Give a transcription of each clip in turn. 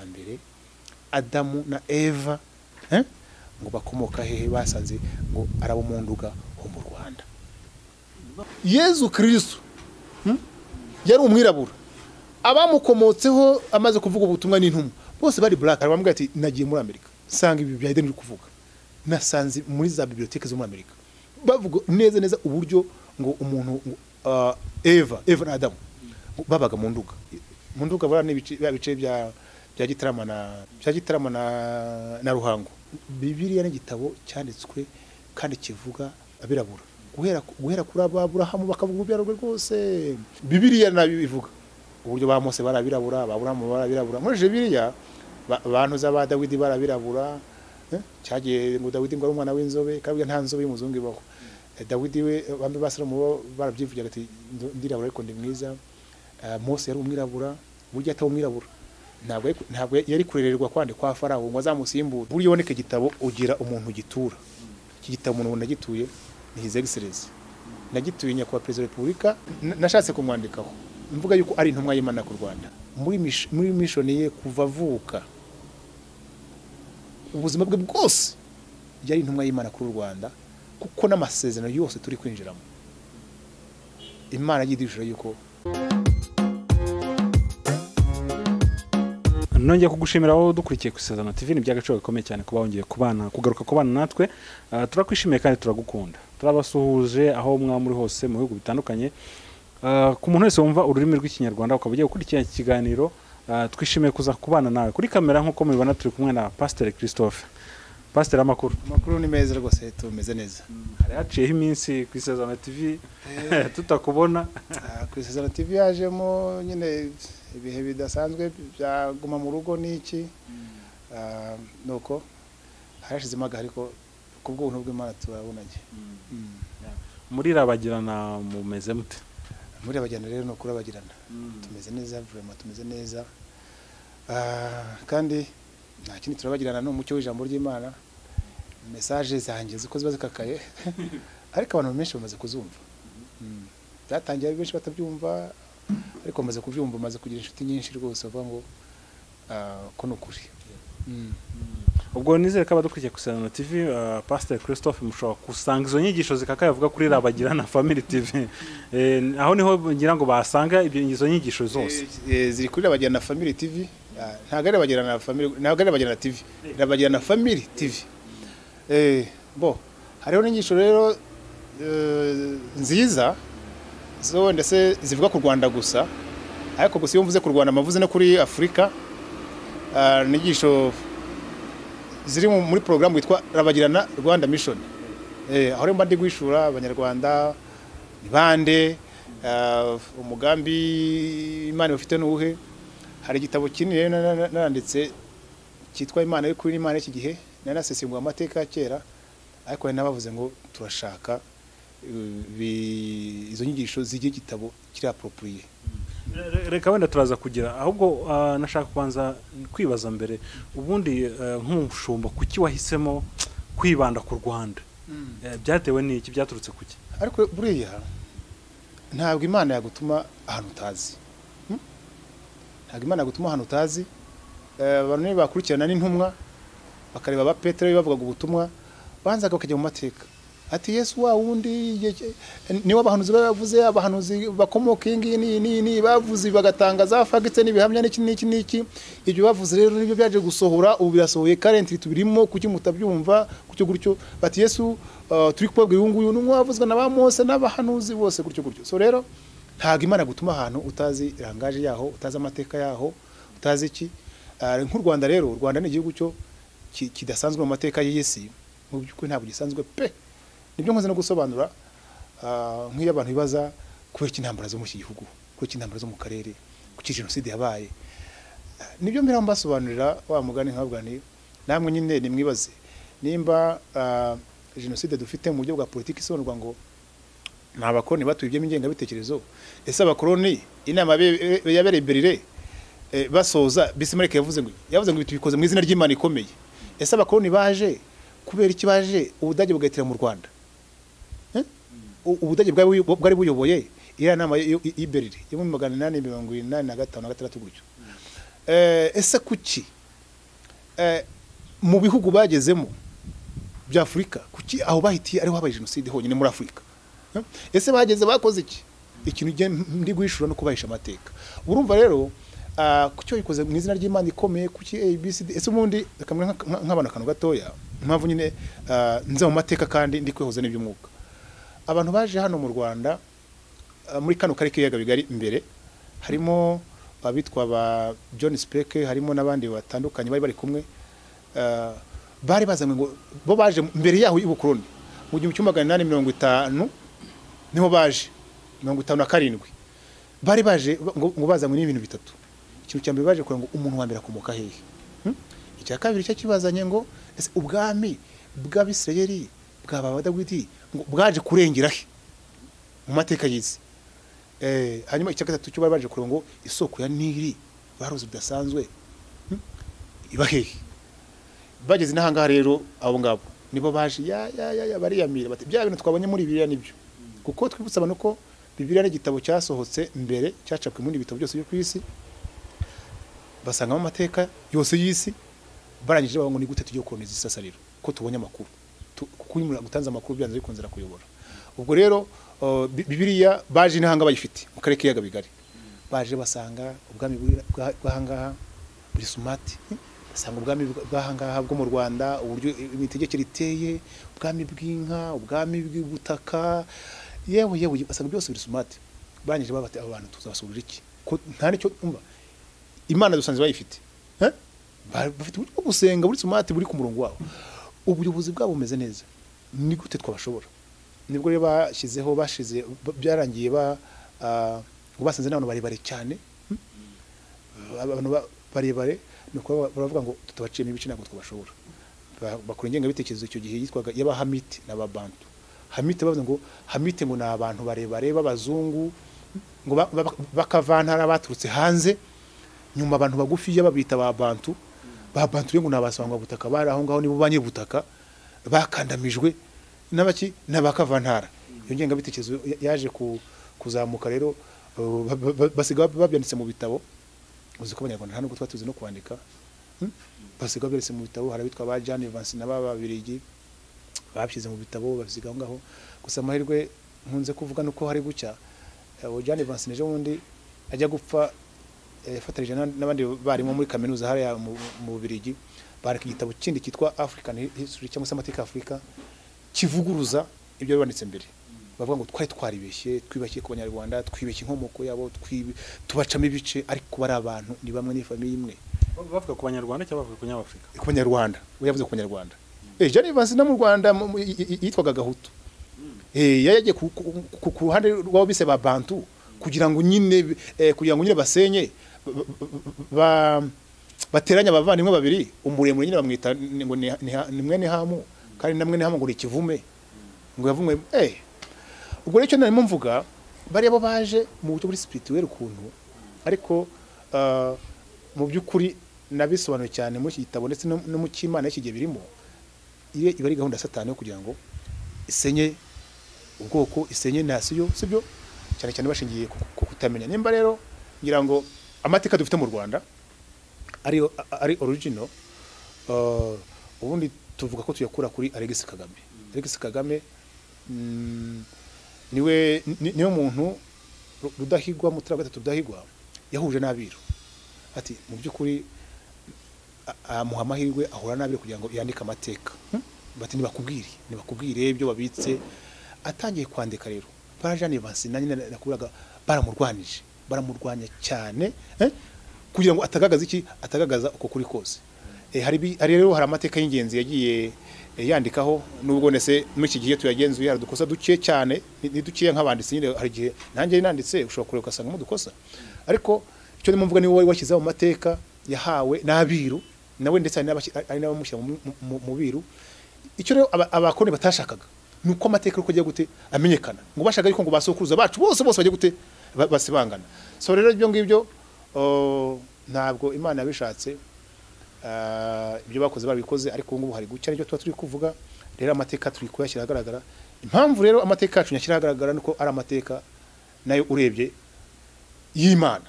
mbere Adamu na Eva ngo bakomoka hehe basanze ngo arabo mu nduga ho mu Rwanda. Yezu Kristo yari umwirabura, abamukomotseho amaze kuvuga ubutumwa n'intumwa bose bari black. Arabambwira ati nagiye muri Amerika sanga ibi byahide ndi kuvuga, nasanze muri za biblioteke zo muri Amerika bavuga neza neza uburyo ngo umuntu Eva na Adamu babaga mu nduga bara n'ibice bya Gitarama na Ruhango. Bibiliya n'igitabo cyanditswe kandi kivuga abirabura guhera kuri Aburahamu bakavuga ubyarwe rwose. Bibiliya nabivuga uburyo ba Mose barabirabura, Aburahamu barabirabura. Muri Bibiliya abantu z'aba Dawidi barabirabura, cyagiye ngo Dawidi ngo ari umwana w'inzobe kandi nta nzobe y'umuzungu ibaho. Dawidi we bambe basaramu barabyivugira ati ndirabura ariko ndi mwiza. Mose yari umwirabura, burya atawo umwirabura ntabwo yari kurererwa kwande kwa Farawo ngo azamusimbura. Buri yoneke gitabo ugira umuntu gitura. Iki gitabo umuntu nagituye ni His Excellency, nagituye nyakwa President Repubulika, nashatse kumwandikaho mvuga yuko ari intumwa y'Imana ku Rwanda muri mission ye kuva avuka. Ubuzima bwe bwose yari intumwa y'Imana ku Rwanda, kuko n'amasezerano yose turi kwinjiramo Imana yidishura yuko. Nongeye kugushimira wowe dukurikiye ku ISEZERANO TV. Ni by'agaciro gakomeye cyane kuba wongeye kugaruka kubana natwe. Turakwishimiye kandi turagukunda. Turabasuhuje aho mwa muri hose mu bihugu bitandukanye. Ku muntu wese wumva ururimi rw'ikinyarwanda ukaba ugiye gukurikira iki kiganiro, twishimiye kuza kubana nawe. Kuri kamera nk'uko mubibona turi kumwe na Pst Christophe. Pastor, amakuru ni meza rwose, tumeze neza. Hari haciyeho iminsi ku ISEZERANO TV tutakubona. Ku ISEZERANO TV yajemo nyine ibihe bidasanzwe byaguma mu rugo n'iki, nuko harashizemo ariko kubw'ubuntu bw'Imana turabonanye. Muri Rabagirana mumeze mute? Muri Rabagirana rero no kurabagirana tumeze neza, vraiment tumeze neza. Kandi nta kindi turabagirana no mucyo w'ijambo ry'Imana. Message zanjye ziko ziba zikakaye ariko abantu benshi bamaze kuzumva. Byatangiye benshi batabyumva ariko bamaze kubyumva, bamaze kugira inshuti nyinshi rwose bavuga ngo ko nukuri. Ubwo nizere ko abadukurikiye ku ISEZERANO TV, Pst Christophe mushobora kusanga izo nyigisho zikakaye avuga kuri Rabagirana Family TV. Aho niho ngira ngo basanga izo nyigisho zose. Ziri kuri Rabagirana Family TV. Ntago ari Rabagirana Family, ntago ari Rabagirana TV, Rabagirana Family TV. Bo hariho n'inyigisho rero nziza zo ndetse zivuga ku Rwanda gusa, ariko gusa iyo mvuze ku Rwanda mavuze no kuri Afurika. N'inyigisho ziri muri program yitwa Rabagirana Rwanda Mission. Aho rero mbandi gwishura abanyarwanda bande umugambi Imana ufite n'uhe. Hari igitabo kinini rero naranditse cyitwa Imana yo kuri Imana iki gihe, narasesengura amateka kera, ariko nabavuze ngo turashaka izo nyigisho z'igihe gitabo kiri approprié. Reka wenda turaza kugira ahubwo nashaka kwanza kwibaza mbere ubundi nk'umushumba kuki wahisemo kwibanda ku Rwanda? Byatewe n'iki, byaturutse kuki? Ariko buriya ntabwo Imana yagutuma ahantu utazi. Ntabwo Imana yagutuma ahantu utazi. Abantu ni bakurikirana n'intumwa bakareba ba Petero bavugaga ubutumwa, banzaga bakajya mu mateka. Ati Yesu wa wundi ni wabahanuzi bavuze, abahanuzi bakomoka ni bavuze bagatangaza fagitse n'ibihamya n'iki. Ibyo bavuze rero nibyo byaje gusohora, ubu birasohoye currently tubirimo kuki mutabyumva gutyo. Bati Yesu turi kubabwira uyu n'umwe wavuzwe na ba Mose n'abahanuzi bose gutyo. So rero ntago Imana gutuma ahantu utazi rangaje yaho, utazi amateka yaho, utazi iki. Nk'u Rwanda rero, u Rwanda ni igihugu cyo kidasanzwe mu mateka y'isi, mu by'ukuri ntabwo gisanzwe pe. Nibyo nkoze no gusobanura nk'iyo abantu bibaza kubera intambara zo mu gihugu, kubera intambara zo mu karere, kuki jenoside yabaye. Nibyo mbira mbasobanurira wa mugani nkabwani namwe nyine nimwibaze nimba jenoside dufite mu buryo bwa politiki isonurwa ngo n'abakoroni batubye ingenga bitekerezo. Ese abakoroni inama yabereye Berlin basoza Bismarck yavuze ngo ibintu bikoze mu izina ry'Imana ikomeye. Ese abakoroni baje kubera iki baje Ubudage bugatira mu Rwanda? Ubudage bwari buyoboye iriya nama y'Berlin yo mu 1885 gutyo. ese kuki mu bihugu bagezemo bya Afurika kuki aho bahitiye ariho habaye jenoside honyine muri Afurika ese bageze bakoze iki ikintu ndi guhishura no kubahisha amateka urumva rero kucyo yikoze mu izina ry'Imana ikomeye kuki ABCD ese ubundi akamwe nk'abana kanu gatoya impamvu nyine nza mu mateka kandi ndi kwihoza n'iby'umwuka abantu baje hano mu Rwanda muri kano kare k'iyaga bigari imbere harimo abitwa ba John Speke harimo n'abandi batandukanye bari bari kumwe bari bazamwe ngo bo baje mbere yaho y'ubukoroni mu 1850 niho baje 57 bari baje ngo bazamwe n'ibintu bitatu ikintu cyambere baje kugira ngo umuntu wa mbere akomoka hehe icya kabiri cyo kibazanye ngo ese ubwami bw'Abisirayeli bw'aba Dawidi ngo bwaje kurengera he mu mateka y'isi hanyuma icya gatatu cyo bari baje kugira ngo isoko ya Nili baroze bidasanzwe iba hehe bageze n'ahangaha rero abo ngabo nibo baje bariyamira bati bya bintu twabonye muri Bibiliya nibyo kuko twibutsa abantu ko Bibiliya n'igitabo cyasohotse mbere cyacapwe muri ibitabo byose byo ku isi basanga mu mateka yose y'isi barangije bavuga ngo ni gute tugiye koloniza isasariro ko tubonye amakuru kuko gutanza amakuru byanze bikunzira kuyobora ubwo rero Bibiliya baje n'ahanga bayifite mu karere k'iyaga bigari baje basanga ubwami bw'ahangaha buri sumati basanga ubwami bw'ahangaha bwo mu Rwanda uburyo imitegekere iteye ubwami bw'inka ubwami bw'ubutaka yewe basanga byose biri sumati barangije babate abantu tuzabasurira iki ko nta nicyo umva Imana dusanze bayifite bafite uburyo bwo gusenga buri sumati buri ku murongo wawo ubuyobozi bwabo bumeze neza ni gute twabashobora nibwo rero bashize byarangiye basanze n'abantu barebare cyane abantu barebare nuko baravuga ngo tutabaciyemo ibice ntabwo twabashobora bakora ingengabitekerezo icyo gihe yitwaga y'abahamite n'ababantu hamite bavuze ngo hamite ngo ni abantu barebare b'abazungu ngo bakavantara baturutse hanze nyuma abantu bagufi babita babantu ngo nabasanga butaka bari aho ngaho nibo banye butaka bakandamijwe n'abaki n'abakavantara iyo ngengabitekerezo yaje kuzamuka rero basiga babyanditse mu bitabo uzi ko abanyarwanda ntabwo twatuze no kwandika basiga babyanditse mu bitabo harabitwa ba Jean Evans n'ababirigi babyize mu bitabo basiga aho ngaho gusa amahirwe nkunze kuvuga nuko hari gucya Jean Evans neje wundi ajya gupfa yafatarije n'abandi barimo muri kaminuza hariya mu Birigi bareka igitabo kindi kitwa African History cyangwa se amateka Afrika kivuguruza ibyo banditse mbere bavuga ngo twaribeshye twibashye ku Banyarwanda twibeshye inkomoko yabo tubacamo ibice ariko bari abantu ni bamwe ni famille imwe bavuga ku Banyarwanda cyangwa bavuga ku Nyafrika ku Banyarwanda we yavuze ku Banyarwanda Jean Evans na mu Rwanda yitwaga Gahutu yaje ku ruhande rwabo bise ba Bantu kugira ngo nyine basenye bateranya abavandimwe babiri umuremure nyine bamwita ngo ni mwene hamu kandi namwe ni hamu ngo ikivume ngo yavumwe ubwo rero cyo narimo mvuga bari abo baje mu buryo buri spirituel ukuntu ariko mu by'ukuri nabisobanuye cyane muri iki gitabo ndetse no mu cy'Imana y'iki gihe birimo iba ari gahunda ya Satani yo kugira ngo isenye ubwoko isenye nasiyo sibyo cyane cyane bashingiye ku kutamenya nimba rero ngira ngo amateka dufite mu Rwanda ari original ubundi tuvuga ko tuyakura kuri Alex Kagame niwe muntu rudahigwa mutara gatatu rudahigwa yahuje n'abiru ati mu by'ukuri amuha amahirwe ahura n'abiru kugira ngo yandike amateka bati nibakubwire ibyo babitse atangiye kwandika rero Jean Evans nyine nakuburaga baramurwanya cyane kugira ngo atagagaza uko kuri kose hari rero hari amateka y'ingenzi yagiye yandikaho nubwo nese muri iki gihe tuyagenzuye haradukosa duke cyane nidukiye nk'abanditsi nyine hari gihe nanjye nanditse ushobora kureka usanga mu dukosa ariko icyo ndimo mvuga ni wowe washyize mu mateka yahawe n'abiru nawe ndetse ari n'abamushyira mu biru icyo rero abakoni batashakaga nuko amateka uko agiye gute amenyekana ngo bashaka ariko ngo basokuruza bacu bose bagiye gute basibangana so rero ibyo ngibyo ntabwo Imana yabishatse ibyo bakoze babikoze ariko ngubu hari gucya nicyo tuba turi kuvuga rero amateka turi kuyashyira agaragara impamvu rero amateka yacu nyashyira agaragara nuko ari amateka nayo urebye y'Imana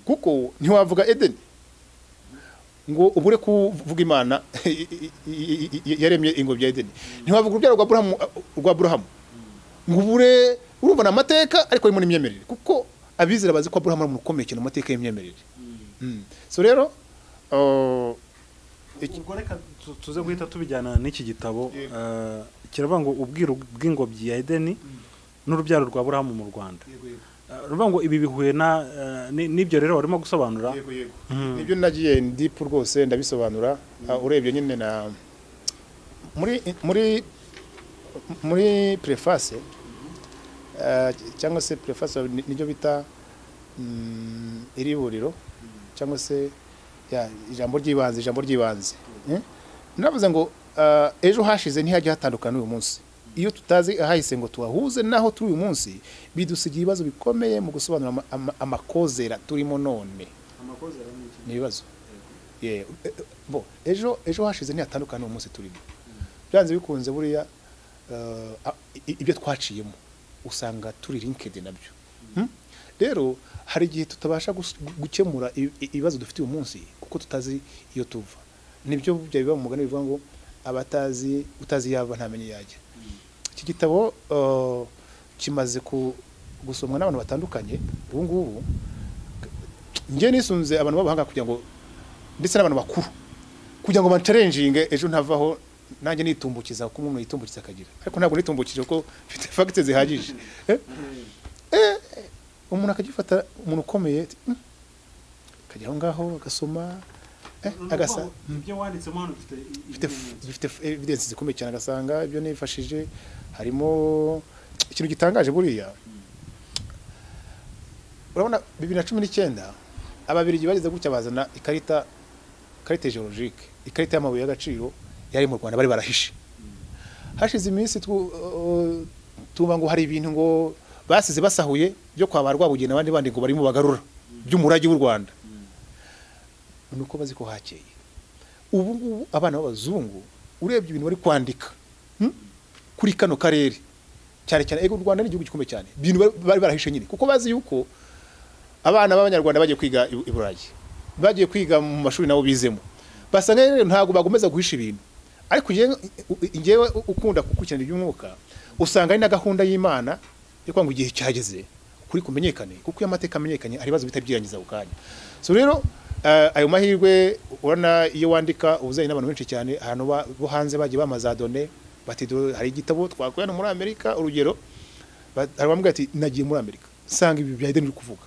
kuko ntiwavuga Eden ngo ubure kuvuga Imana yaremye ingobyi ya Edeni ntiwavuga urubyaro rwa Aburahamu ngo ubure urumva amateka ariko arimo n'imyemerere kuko abizera bazi ko Aburahamu ari umuntu ukomeye cyane mu mateka y'imyemerere so rero ubwo reka tuze guhita tubijyana n'iki gitabo kiravuga ngo ubwiru bw'ingobyi ya Edeni n'urubyaro rwa Aburahamu mu Rwanda ruvuga ngo ibi bihuye n'ibyo rero warimo gusobanura nibyo nagiye deep rwose ndabisobanura urebye nyine na muri preface cyangwa se preface nibyo bita iriburiro cyangwa se ijambo ry'ibanze navuze ngo ejo hashize ntihajya hatandukana uyu munsi iyo tutazi ahahise ngo tuhahuze naho turi uyu munsi bidusigiye ibibazo bikomeye mu gusobanura amakozera turimo none ni ibibazo ejo hashize ntihatandukana uyu munsi turimo byanze bikunze buriya ibyo twaciyemo usanga turi linked nabyo rero hari igihe tutabasha gukemura ibibazo dufite uyu munsi kuko tutazi iyo tuva nibyo biba mu mugani bivuga ngo utazi yava ntamenye yajya iki gitabo kimaze gusomwa n'abantu batandukanye ubu ngubu ngiye nisunze abantu b'abahanga kugira ngo ndetse n'abantu bakuru kugira ngo bancarenjinge ejo ntavaho nanjye nitumbukiza kuko umuntu yitumbukiza akagira ariko ntabwo nitumbukije kuko mfite facts zihagije umuntu akagifata umuntu ukomeye akajya aho ngaho agasoma agasa ibyo wanditsemo hano bifite evidence zikomeye cyane agasanga ibyo nifashije harimo ikintu gitangaje buriya urabona 2019 ababirigi bageze gutya bazana ikarita geologique ikarita y'amabuye y'agaciro yari mu Rwanda bari barahishe hashize iminsi tuba ngo hari ibintu ngo basize basahuye byo kwa Rwabugeni abandi ngo barimo bagarura by'umurage w'u Rwanda nuko bazi ko hakeye ubu abana b'abazungu urebye ibintu bari kwandika kuri kano karere cyane cyane ego u Rwanda ni igihugu gikomeye cyane ibintu bari barahishe nyine kuko bazi yuko abana b'abanyarwanda bagiye kwiga i Burayi bagiye kwiga mu mashuri nabo bizemo basanga rero ntago bagomeza guhisha ibintu ariko ngewe ukunda kukurikirana iby'umwuka usanga ari na gahunda y'Imana yo kwanga igihe cyageze kuri kumenyekane kuko iyo amateka amenyekanye ari bazo bitabyirangiza ukanya so rero ayo mahirwe urana iyo wandika ubuzanye n'abantu benshi cyane ahantu bo hanze bagiye bamazadone bati hari igitabo twakorana muri Amerika urugero arabambwira ati nagiye muri Amerika sanga ibi bya Edeni kuvuga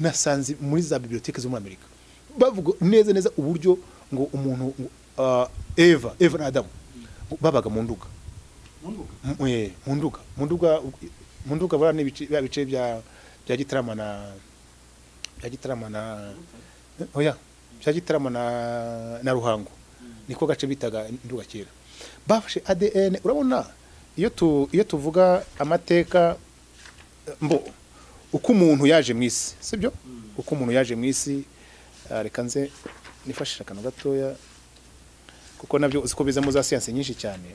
nasanze muri za biblioteke zo muri Amerika bavuga neza uburyo ngo umuntu Eva na Adamu babaga mu nduga mu nduga bara n'ibice bya Gitarama na Ruhango niko gace bitaga nduga kera bafashe ADN urabona iyo tuvuga amateka uko umuntu yaje mu isi sibyo uko umuntu yaje mu isi reka nze nifashisha akantu gatoya kuko nabyo uziko biza mu za science nyinshi cyane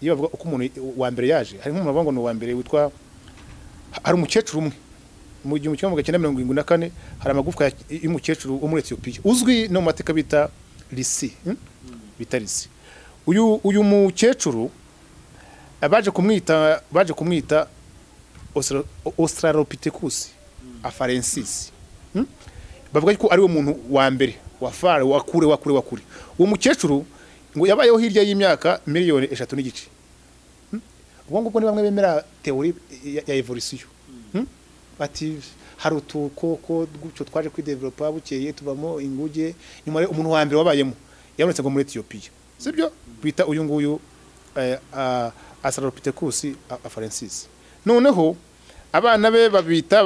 iyo bavuga uko umuntu wa mbere yaje hari nk'umuntu bavuga ngo ni wa mbere witwa hari umukecuru umwe mu 1974 hari amagufwa y'umukecuru wo muri Ethiopia uzwi no mu mateka bita Lisi uyu mukecuru baje kumwita Australopithecus afarensis bavuga ko ari umuntu wa mbere wa fare wakure uwo mukecuru ngo yabayeho hirya y'imyaka miliyoni 3 n'igice ubwo ngubwo ni bamwe bemera teori ya evolution bati hari utukoko gutyo twaje kwidevelopa bukeye tubamo inguge nyuma umuntu wa mbere wabayemo yabonetse ngo muri Ethiopia sibyo bita uyu nguyu Australopithecus afarensis noneho abana be babita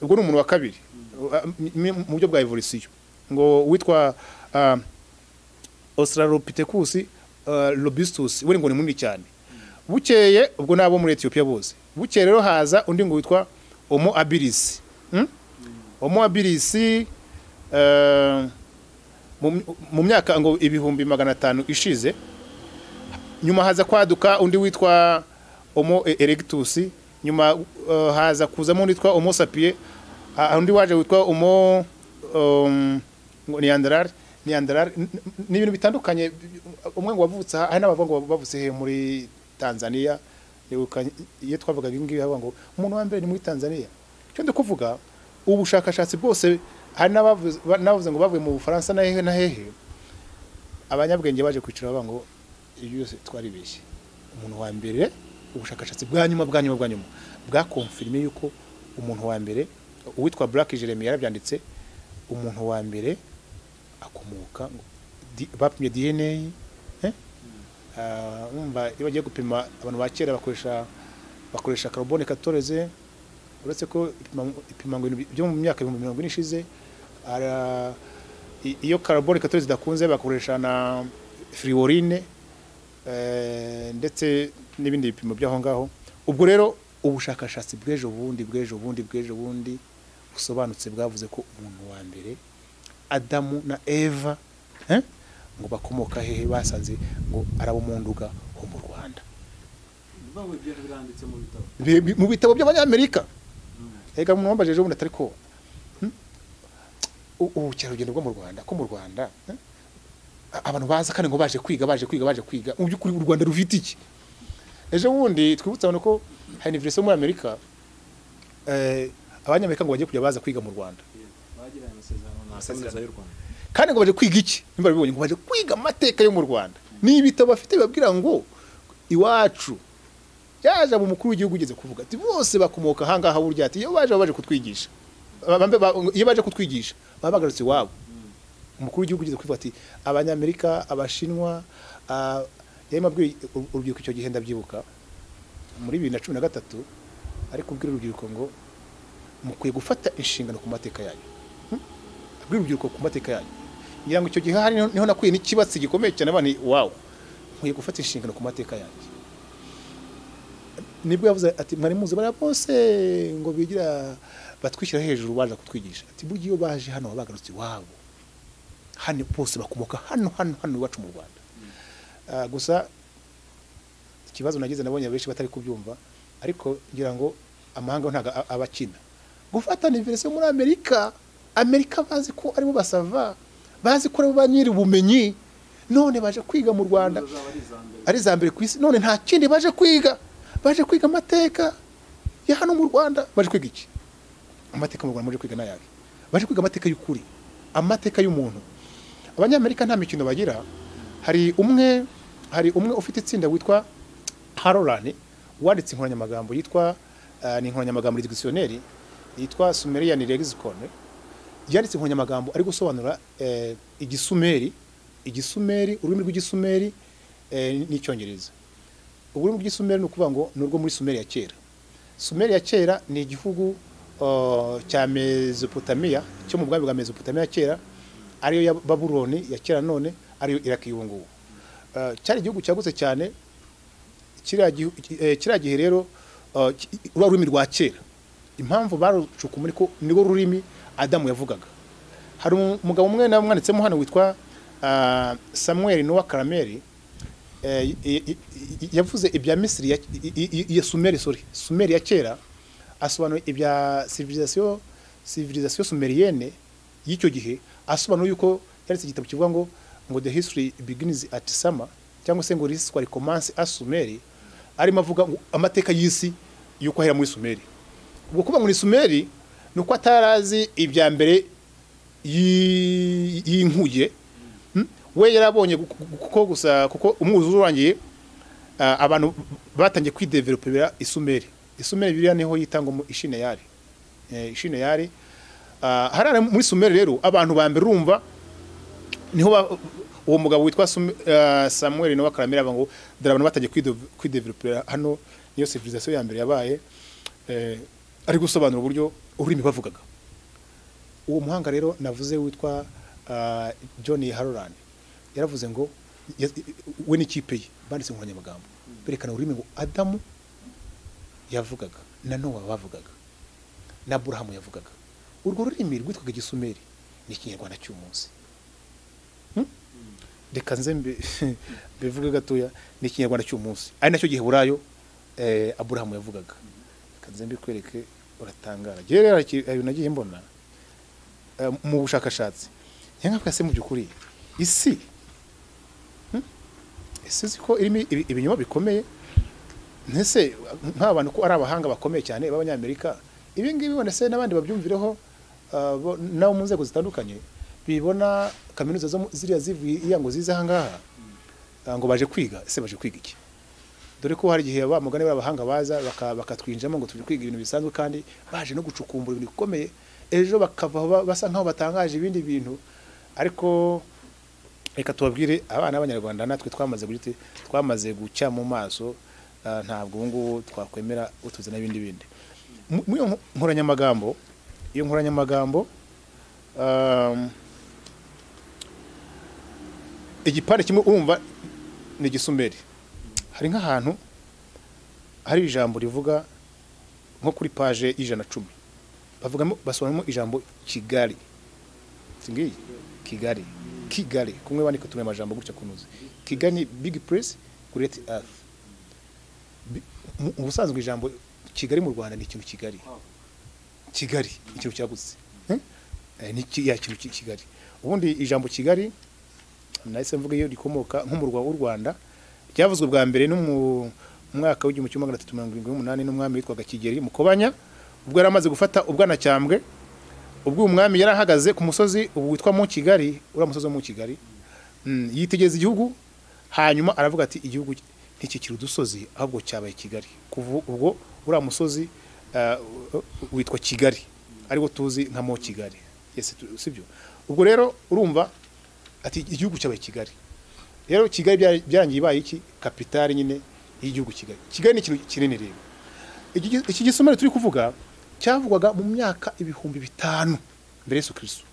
ubwo ni umuntu wa kabiri mu buryo bwa evolution ngo witwa Australopithecus robustus we ngo ni munini cyane bukeye ubwo nabo muri Ethiopia bose bukeye rero haza undi ngo witwa Homo habilis Homo habilis mu myaka ngo ibihumbi 500 ishize nyuma haza kwaduka undi witwa Homo erectus nyuma haza kuzamo undi witwa Homo sapiens undi waje witwa Homo ngo Neanderthal ni ibintu bitandukanye. Umwe ngo wavutse hari n'abavuga ngo bavutse he muri Tanzania. Iyo twavugaga ingibi bavuga ngo umuntu wa mbere ni muri Tanzania. Cyo ndikuvuga ubushakashatsi bwose hari n'abavuze ngo bavuye mu Bufaransa na hehe abanyabwenge baje kwicira bavuga ngo ibyo byose twaribeshye. Umuntu wa mbere ubushakashatsi bwa nyuma bwa confirme yuko umuntu wa mbere uwitwa Black Jeremy yarabyanditse umuntu wa mbere akomoka bapimye DNA umva iyo bagiye gupima abantu bakera bakoresha carbone 14 uretse ko ipima ngo byo mu myaka 20 ishize iyo carbone 14 dakunze bakoresha na fluorine ndetse n'ibindi bipimo byaho ngaho. Ubwo rero ubushakashatsi bw'ejo bundi busobanutse bwavuze ko umuntu wa mbere Adamu na Eva ngo bakomoka hehe basanze ngo arabumunduga ho mu Rwanda. Mu bitabo by'abanyamerika. Ega mwambaje ejo bundi atari ko ubukerarugendo bwo mu Rwanda ko mu Rwanda abantu baza kandi ngo baje kwiga mu by'ukuri u Rwanda rufite iki. Ejo bundi twibutsa ko hari university muri Amerika abanyamerika ngo bagiye kujya baza kwiga mu Rwanda kandi ngo baje kwiga iki nimba bibonye ngo baje kwiga amateka yo mu Rwanda. Ni ibitabo bafite babwira ngo iwacu yaje mu mukuru w'igihugu ugeze kuvuga ati bose bakomoka hangaha burya ati iyo baje kutwigisha iyo baje kutwigisha babagarutse wabo. Umukuru w'igihugu ugeze kuvuga ati abanyamerika abashinwa yamabwiye urubyiruko icyo gihe ndabyibuka muri 2013 ari kubwira urubyiruko ngo mukwiye gufata inshingano ku mateka yanyu. Abwira urubyiruko ku mateka yanyu ngira ngo icyo gihe hari niho nakuye n'ikibatsi gikomeye cyane bani wow mukwiye gufata inshingano ku mateka yanyu. Nibwo yavuze ati mwari muzi bara bose ngo bigira batwishyira hejuru baje kutwigisha ati buryo iyo baje hano bagarutse wabo hano bose bakomoka hano iwacu mu Rwanda. Gusa ikibazo nagize nabonye benshi batari kubyumva ariko ngira ngo amahanga ntaga abakina gufata university muri Amerika bazi ko aribo basava bazi ko aribo banyiri ubumenyi none baje kwiga mu Rwanda ari zambere ku isi none nta kindi baje kwiga amateka ya hano mu Rwanda. Baje kwiga iki amateka mu Rwanda baje kwiga nayaga baje kwiga amateka y'ukuri amateka y'umuntu. Abanyamerika nta mikino bagira. Hari umwe ufite itsinda witwa Harold wanditse inkoranyamagambo yitwa ni inkoranyamagambo dictionnaire yitwa Sumerian Lexicon. Yanditse inkoranyamagambo ari gusobanura igisumeri ururimi rw'igisumeri n'icyongereza. Ururimi rw'igisumeri ni ukuvuga ngo nurwo muri Sumeri ya kera. Sumeri ya kera ni igihugu cya Mesopotamia cyo mu bwami bwa Mesopotamia kera ariyo ya Babuloni ya kera none ariyo irakiyungu. Cyari igihugu cyagutse cyane kiriya gihe rero ururimi rwa kera impamvu barucuka muri ko nigo rurimi Adamu yavugaga. Hari umugabo umwe namwanditsemo hano witwa Samuel Noah Karameri yavuze ibya Misiri ya Sumeri ya kera asobanura ibya civilisation sumerienne y'icyo gihe asobanura yuko yanditse igitabo kivuga ngo the history begins at Summer cyangwa se ngo l'histoire commence à Sumeri arimo avuga amateka y'isi yuko ahera muri Sumeri. Ubwo kuba ngo ni Sumeri nuko atarazi ibya mbere y'inkuye we yarabonye kuko umwuzuro urangiye abantu batangiye kwidevelopera Isumeri biriya niho yitanga mu ishineyari harara muri Sumeri rero abantu ba mbere urumva niho uwo mugabo witwa Samuel Noah Karameri ngo dara abantu batangiye kwidevelopera hano niyo civilisation ya mbere yabaye ari gusobanura uburyo ururimi bavugaga. Uwo muhanga rero navuze witwa John Harold yaravuze ngo we n'ikipe ye banditse inkoranyamagambo berekana ururimi ngo Adamu yavugaga na Noah bavugaga na Aburahamu yavugaga. Urwo rurimi rwitwaga Igisumeri ni Ikinyarwanda cy'umunsi. Reka nze bivuga gatoya ni Ikinyarwanda cy'umunsi ari nacyo gihe burayo Aburahamu yavugaga. Reka nze mbikwereke uratangara. Rero nagiye mbona mu bushakashatsi yangavuga se mu byukuri isi isi ko irimo ibinyoma bikomeye ntese nk'abantu ko ari abahanga bakomeye cyane b'abanyamerika ibi ngibi bone se n'abandi babyumvireho nawo mu nzego zitandukanye bibona kaminuza zo ziriya zivuye ngo ziza hangaha ngo baje kwiga ese baje kwiga iki dore ko hari gihe abamugane b'abahanga baza bakatwinjamo ngo tuje kwiga ibintu bisanzwe kandi baje no gucukumbura ibintu bikomeye ejo bakava basa nkaho batangaje ibindi bintu ariko reka tubabwire abana b'abanyarwanda natwe twamaze gucya mu maso ntabwo ubu ngubu twakwemera utuze n'ibindi bindi iyo nkoranyamagambo igipande kimwe urumva ni igisumeri hari nk'ahantu hari ijambo rivuga nko kuri page y'110 bavugamo basobanuramo ijambo Kigali singiye Kigali kumwe bandika tumwe amajambo gutya kunuze Kigali big place great earth ubusanzwe ijambo Kigali mu Rwanda ni ikintu Kigali ikintu cyagutse ni kintu Kigali ubundi ijambo Kigali nahise mvuga iyo rikomoka nk'umurwa w'u Rwanda ryavuzwe bwa mbere no mu mwaka w'1378 n'umwami witwaga Kigeli Mukobanya ubwo yaramaze gufata ubwanacyambwe ubwo umwami yarahagaze ku musozi ubu witwa mu Kigali uramusozi mu Kigali yitegeza igihugu hanyuma aravuga ati igihugu ntikikiri udusozi ahubwo cyabaye Kigali ubwo uramusozi witwa Kigali ariko tuzi nka mo Kigali yese sibyo ubwo rero urumva ati igihugu cyabaye Kigali rero Kigali byarangiye ibaye iki kapitali nyine y'igihugu Kigali ni ikintu kinini rero iki gisomero turi kuvuga cyavugwaga mu myaka 5000 mbere Yesu Kristo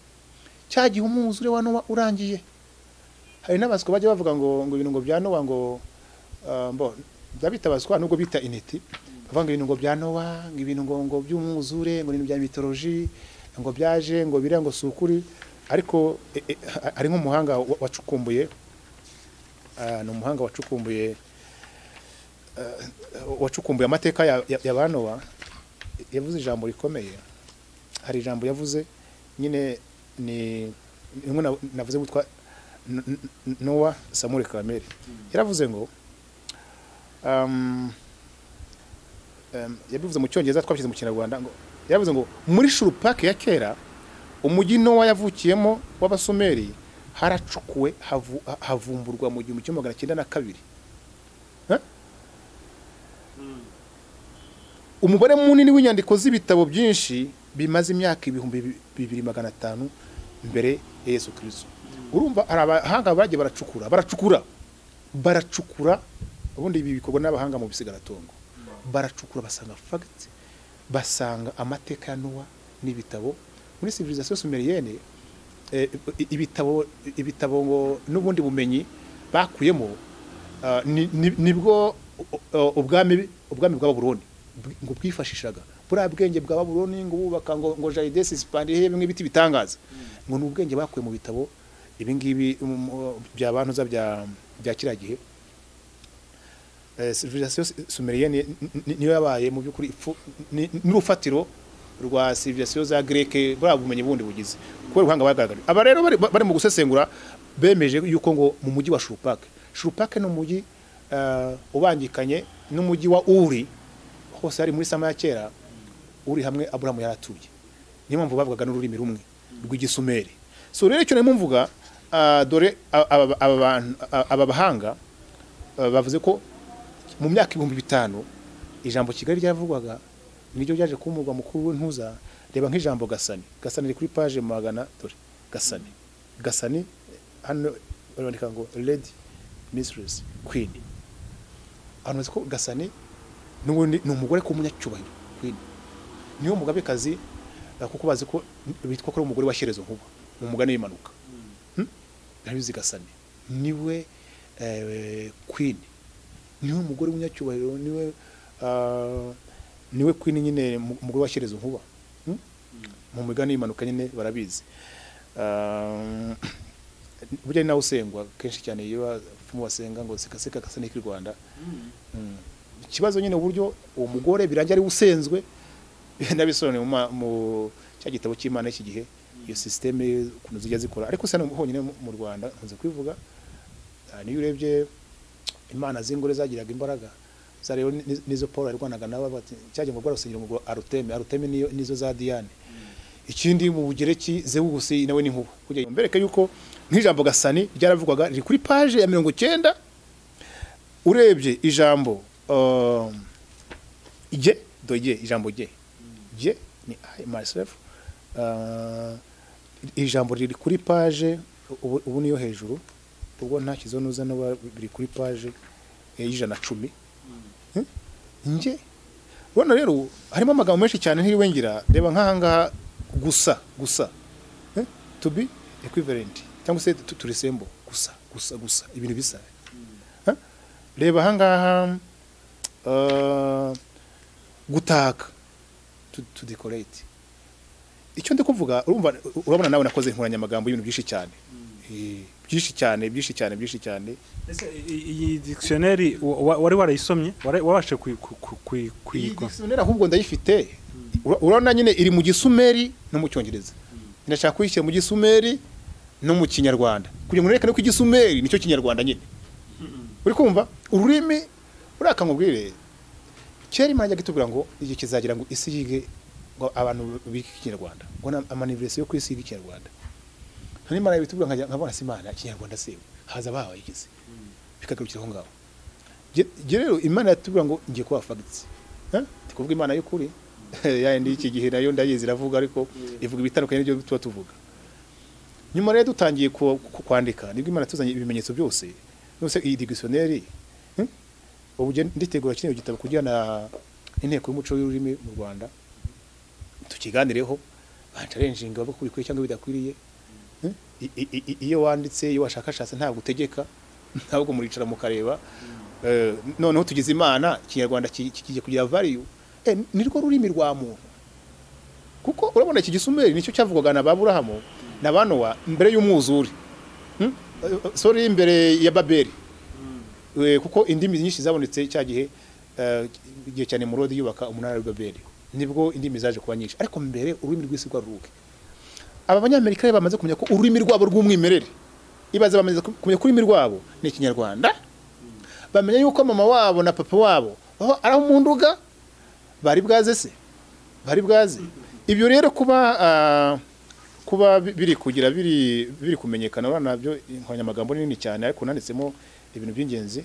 cyagiye umwuzure wa Nowa urangiye hari n'abaswa bajya bavuga ngo ibintu ngo bya Nowa ngo ndabitabazwa nubwo bita ineti bavanga ibintu ngo bya Nowa ibintu ngo by'umwuzure ngo ibintu bya mitology ngo byaje ngo bira ngo sukuri ariko ari nk'umuhanga wacukumbuye no muhanga wacukumbuye amateka ya Banowa yavuze ijambo rikomeye hari ijambo yavuze nyine ni navuze gutwa Nowa Samuel Kamere yaravuze ngo yabivuze mu cyongereza twabishyize mu kinyarwanda ngo yaravuze ngo muri shurupake ya kera umujyi Nowa yavukiyemo w'Abasumeri haracukuwe havumburwa mu 1902 umubare munini w'inyandiko z'ibitabo byinshi bimaze imyaka 2500 mbere ya Yesu Kristo urumva arabahanga bagiye baracukura ubundi ibi bikorwa n'abahanga mu bisigaratongo baracukura basanga facts basanga amateka ya Nowa n'ibitabo muri civilisation sumerienne ibitabo ngo n'ubundi bumenyi bakuyemo nibwo ubwami bw'Ababuloni ngo bwifashishaga bura bwenge bwa Babuloni ngo bubaka ngo jardins spandie bimwe biti bitangaza ngo n'ubwenge bakuye mu bitabo ibi ngibi by'abantu za bya kiragihe civilisation sumerienne niyo yabaye mu byukuri n'urufatiro rwa civilisation za Greke bura bumenyi bundi bugize ko ruhanga bagaragara aba rero bari mu gusesengura bemeje yuko ngo mu mujyi wa Shurupake no mujyi ubangikanye n'umujyi wa Uri hose ari muri sama ya kera Uri hamwe Aburahamu yaratuye niyo mpamvu bavugaga n'ururimi rumwe rw'igisumeri so rero cyo nemo mvuga dore aba bahanga bavuze ko mu myaka 5000 ijambo Kigali ryavugwaga niryo ryaje kumurwa mukuru w'intuza reba nk'ijambo Gasani ri kuri page 100 dore Gasani hano barandika ngo lady mistress queen hano ko Gasani n'ubundi n'umugore ko munyacyubahiro queen niyo mugabekazi kuko bazi ko bitwa ko umugore washerezo nkuba mu mugane y'imanuka ndabizi Gasani niwe queen niwe umugore munyacyubahiro niwe queen nyine umugore washerezo nkuba mu mugane y'imanuka nyine barabizi burya nawe usengwa kenshi cyane iyo fumu basenga ngo sikaseka Gasani k'i Rwanda ikibazo nyine uburyo uwo mugore birangira ari usenzwe nabisobanye mu cya gitabo cy'Imana iki gihe iyo systeme kuno zijya zikora ariko se honyine mu Rwanda nkunze kwivuga niyo urebye imana z'ingore zagiraga imbaraga za rero nizo Paul arwanaga nabo bati cyaje mu rwarusengero ngo Aruteme nizo za Diane ikindi mu Bugereki Zeus nawe ni nkuba kujya mbereke yuko nk'ijambo gasani ryaravugwaga riri kuri page ya 90 urebye ijambo ijambo je ni I myself ijambo riri kuri page ubu niyo hejuru ubwo nta kizonuza no biri kuri page y'ijana 10 nje bona rero harimo amagambo menshi cyane ntiriwengira reba nkahanga gusa to be equivalent cyangwa se to resemble gusa ibintu bisa reba hangaha gutaka to decorate icyo ndi kuvuga urabona nawe nakoze inkoranya amagambo y'ibintu byinshi cyane iyi dictionary wari warayisomye wabashe kuyiko dictionary ahubwo ndayifite urabona nyine iri mu gisumeri no mu cyongereza ndashaka kuyishyira mu gisumeri no mu kinyarwanda kugira ngo nerekane ko igisumeri nicyo kinyarwanda nyine uri kumva ururimi urakangubwire cyari imana gitubwira ngo igihe kizagira ngo isi yige ngo abantu biki kinyarwanda ngo amaniverse yo kwisiga ikinyarwanda none imana bitubwira nkabona simana ikinyarwanda se haza baho yigize bikagarukira aho ngaho rero imana yatubwira ngo ngiye kuba facts tikuvuga imana y'ukuri yandi iki gihe nayo ndayizi iravuga ariko ivuga ibitandukanye n'ibyo tuba tuvuga nyuma rero dutangiye kwandika nibwo imana tuzanye ibimenyetso byose nose iyi dictionary ubu nditegura kino gitabo kujyana inteko y'umuco y'ururimi mu Rwanda tukiganireho bancarenjinga bako kuri cyangwa bidakwiriye iyo wanditse iyo washakashatse ntabwo utegeka ntabwo muricara mukareba noneho tugize imana kinyarwanda kigiye kugira value nirwo rurimi rwa muntu kuko urabona iki gisumeri nicyo cyavugwaga na Aburahamu na Banowa mbere y'umwuzuri sorry imbere ya Babeli kuko indimi nyinshi zabonetse cya gihe igihe cyane mu Rodi yubaka umunara wa Babeli nibwo indimi zaje kuba nyinshi ariko mbere ururimi rw'isi rwa ruke aba banyamerika bamaze kumenya ko ururimi rwabo rw'umwimerere ibaze bamaze kumenya ko ururimi rwabo ni Kinyarwanda bamenya yuko mama wabo na papa wabo ari mu nduga bari bwaze ibyo rero kuba biri kugira biri kumenyekana urana nabyo inkoranyamagambo nini cyane ariko nanditsemo ibintu by'ingenzi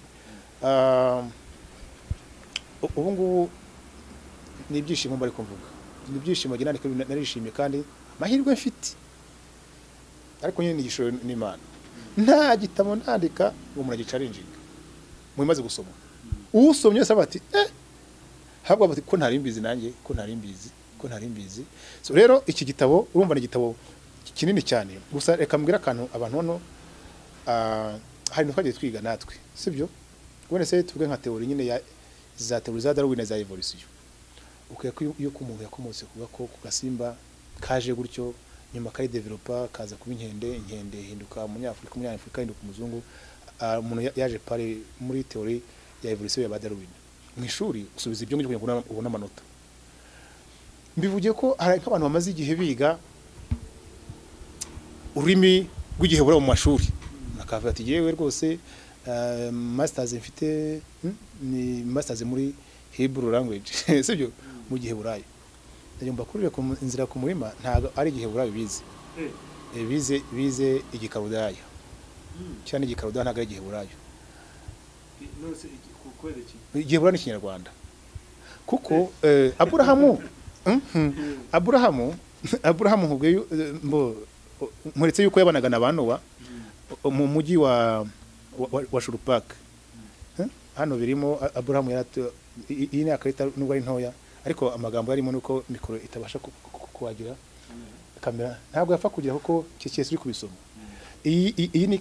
ubu ngubu ni ibyishimo bari kumvuga ni ibyishimo ginandika narishimye kandi mahirwe mfite ariko nyine igishoro n'Imana nta gitabo ndandika ngo umuntu agicarinjinga mumaze gusoma usomye wese abati habwa bati ko ntarimbizi nanjye ko ntarimbizi so rero iki gitabo urumva ni igitabo kinini cyane gusa reka mbwira akantu abantu hano hari n'twagiye twiga natwe sibyo ubone se tuvuge nka teori nyine za teori za Darwin na za evolution ukwiye yuko umuntu yakomotse kuvuga ko ku gasimba kaje gutyo nyuma kari developer kaza kuba inkende hinduka umunyafrika hinduka umuzungu umuntu yaje pare muri teori ya evolution ya Darwin mu ishuri usubiza ibyo ngibyo kugira ngo ubone amanota mbivugiye ko hari nk'abantu bamaze igihe biga ururimi rw'igihe bura mu mashuri nakavuga ati yewe rwose masters mfite ni masters muri Hebrew language sibyo mu gihe burayo ndagomba kurire ku inzira ku murima ntago ari igihe burayo bize igikarudaya cyane igikarudaya ntago ari igihe burayo nose kukwereki igihe burayo ni Kinyarwanda kuko Aburahamu hubwe muretse yuko yabanaga na Banowa mu mujyi wa Shurupak hano birimo Aburahamu iyi ni akarita nubwo ari ntoya ariko amagambo yarimo nuko mikoro itabasha kuwagira kamera ntabwo yapfa kugira kuko cyese uri kubisoma iyi ni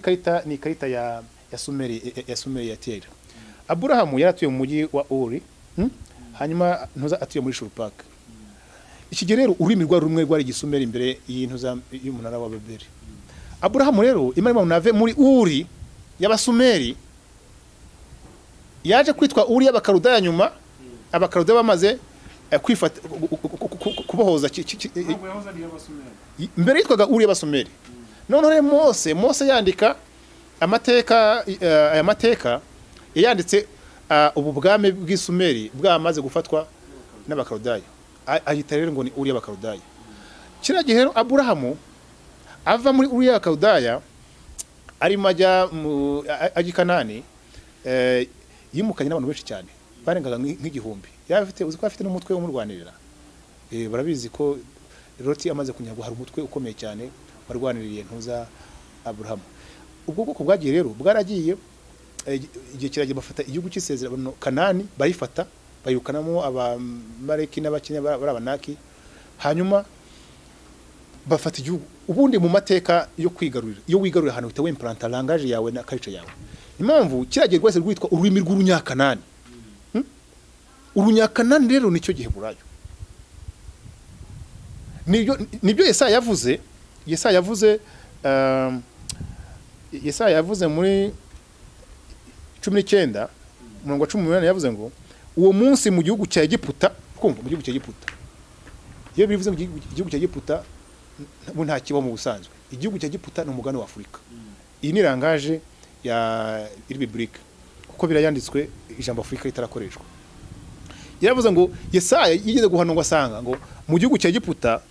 ikarita ya Sumeri ya Tera Aburahamu yaratuye mu mujyi wa Uri hanyuma ntuza atuye muri Shurupak iki rero ururimi rwa rumwe rwari gisumeri imbere y'intuza y'umunara wa Babeli Aburahamu rero Imana nave muri Uri y'abasumeri yaje kwitwa Uri y'abakarudaya nyuma abakarudaya bamaze kwifata kubohoza mbere yitwaga uri y'Abasumeri. None rero Mose yandika amateka, aya mateka yanditse ubu bwame bw'Isumeri bwamaze gufatwa n'Abakaludaya, ahita rero ngo ni uri y'Abakaludaya. Kira gihe rero Aburahamu ava muri uri y'Abakaludaya ari majya aji Kanani, yimukanye n'abantu benshi cyane barengaga nk'igihumbi. Yafite uzi ko afite n'umutwe w'umurwanirira, barabizi ko Loti amaze kunyagwa hari umutwe ukomeye cyane warwaniriye ntuza Aburahamu. Ubwo bwoko bwagiye rero bwaragiye igihe kiragiye bafata igihugu cy'isezerano Kanani, bayifata bayirukanamo abamareki n'abakenya barabanaki, hanyuma bafata igihugu. Ubundi mu mateka yo kwigarurira, iyo wigarurira ahantu uhita wimplanta langage yawe na culture yawe. Impamvu kiragiye rwose rwitwa ururimi rw'Urunyakanani. Urunyakanani rero nicyo gihe burayo. Nibyo Yesaya yavuze. Yesaya yavuze muri 19 murongo 18 yavuze ngo uwo munsi mu gihugu cya Egiputa, kumva mu gihugu cya Egiputa. Iyo bivuze mu gihugu cya Egiputa nta kiba mu busanzwe. Igihugu cya Egiputa ni umugani wa Afurika. Iyi ni langage ya biblique kuko birayanditswe ijambo Afurika ritarakoreshwa. Yaravuze ngo Yesaya yigeze guhanwa asanga ngo mu gihugu cya Egiputa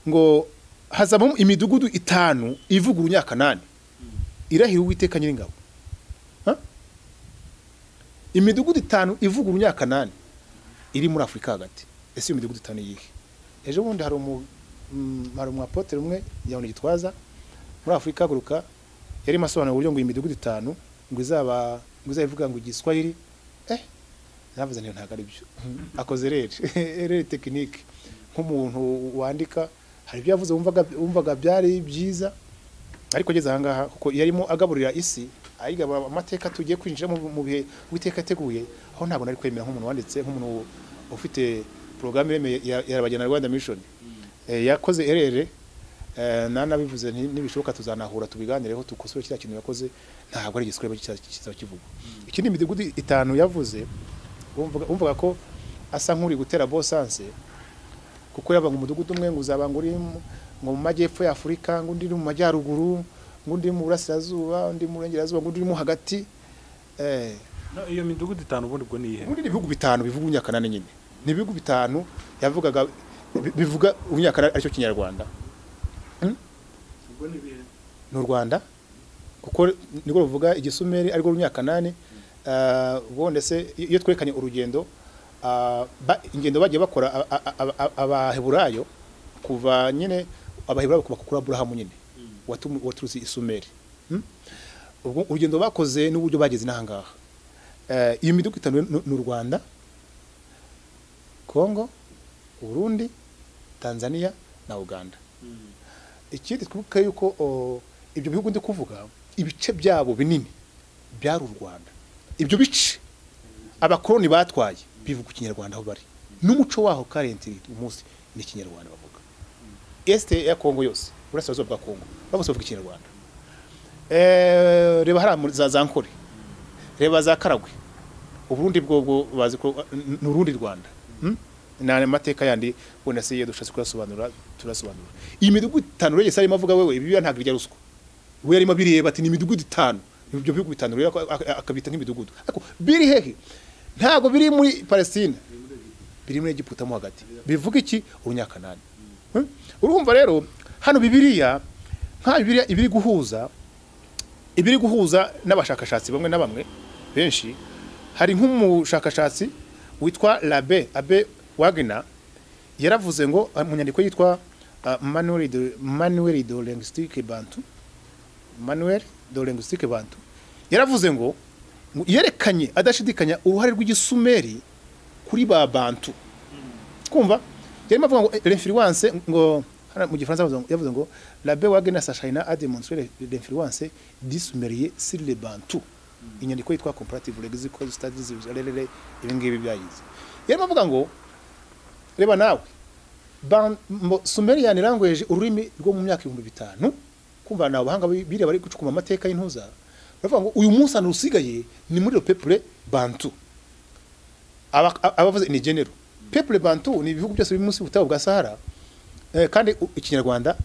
ngo hazabamo imidugudu 5 ivuga Urunyakanani, irahira Uwiteka Nyiringabo. Imidugudu 5 ivuga Urunyakanani iri muri Afurika hagati. Ese iyo midugudu 5 yihe? Ejo bundi hari umu apotre umwe yabona Gitwaza muri Afurika guruka, yari masobanura uburyo ngo imidugudu 5 ngo izavuga ngo Igiswahili. Navuze niyo ntago ari byo. Akoze rero technique nk'umuntu wandika, hari ibyo yavuze wumvaga byari byiza, ariko geze ahangaha kuko yarimo agaburira isi ayigaba amateka tugiye kwinjira mu bihe Uwiteka yateguye, aho ntago nari kwemera nk'umuntu wanditse, nk'umuntu ufite programme ya abagena Rwanda mission yakoze erere. Nanabivuze nibishoboka tuzanahura tubiganireho tukosore kira kintu yakoze, ntabwo ari Igiswahili kiza kivuga. Ikindi imidugudu 5 yavuze umvuga ko asa nk'uri gutera bosanse, kuko yaba umudugudu umwe ngo uzaba nguri ngo mu majyepfo ya Afurika, ngo ndi mu majyaruguru, ngo ndi mu burasirazuba, ndi mu burengerazuba, ngo ndi mu hagati. Iyo midugudu 5 ubundi bwo nihe? Ubundi ibihugu 5 bivuga Urunyakanani nyine. Ni ibihugu 5 yavugaga bivuga Urunyakanani aricyo Kinyarwanda. Ubwo ni bihe? N'u Rwanda kuko niko ruvuga Igisumeri ariko Urunyakanani. Ubonde se iyo twerekanye urugendo ingendo bagiye bakora abaheburayo kuva nyine abaheburayo bakura Aburahamu nyine waturutse Isumeri. Ubwo urugendo bakoze n'uburyo bageze nahangaha. Iyo midugudu 5 n'u Rwanda, Kongo, Burundi, Tanzania na Uganda. Ikindi twibuka yuko ibyo bihugu ndi kuvuga ibice byabo binini byari u Rwanda. Ibyo bice abakoloni batwaye bivuga Ikinyarwanda aho bari, n'umuco waho currently umunsi ni Ikinyarwanda bavuga. Este ya Kongo yose burasirazuba bwa Kongo bose bavuga Ikinyarwanda. Reba hari za Nkore, reba za Karagwe, Uburundi bwo bazi ko n'urundi Rwanda. Na mateka yandi wenda se yedushatse kurasobanura turasobanura. Iyi midugudu 5 rege sari mavuga wewe ibi ntabwo irya ruswa. We yari mabireba ati ni midugudu 5. Ibyo bihugu 5 rero akabita nk'imidugudu. Ariko biri hehe? Ntago biri muri Palestine. Biri muri Egiputa mo hagati. Bivuga iki? Urunyakanani. Urumva rero hano Bibiliya nka Bibiliya ibiri guhuza n'abashakashatsi bamwe na bamwe benshi. Hari nk'umushakashatsi witwa Abe Wagner yaravuze ngo mu nyandiko yitwa Manuel de linguistique Bantu yaravuze ngo yerekanye adashidikanya uruhare rw'Igisumeri kuri ba Bantu. Kumva yarimo avuga ngo l'influence ngo mu Gifaransa yavuze ngo Abe Wagner s'achina a démontré l'influence du Sumérien sur les Bantu. Inyandiko yitwa Comparative Lexical Studies ibingibi byayize. Yarimo avuga ngo reba nawe Sumerian language ururimi rwo mu myaka 5000 kumva nawe bahanga bire bari gucukuma amateka y'intuza bavuga ngo uyu munsi anusigaye ni muri le peuple Bantu. Abavuze ni genero peuple bantu ni ibihugu byose biri munsi y'ubutayu bwa Sahara, kandi ikinyarwanda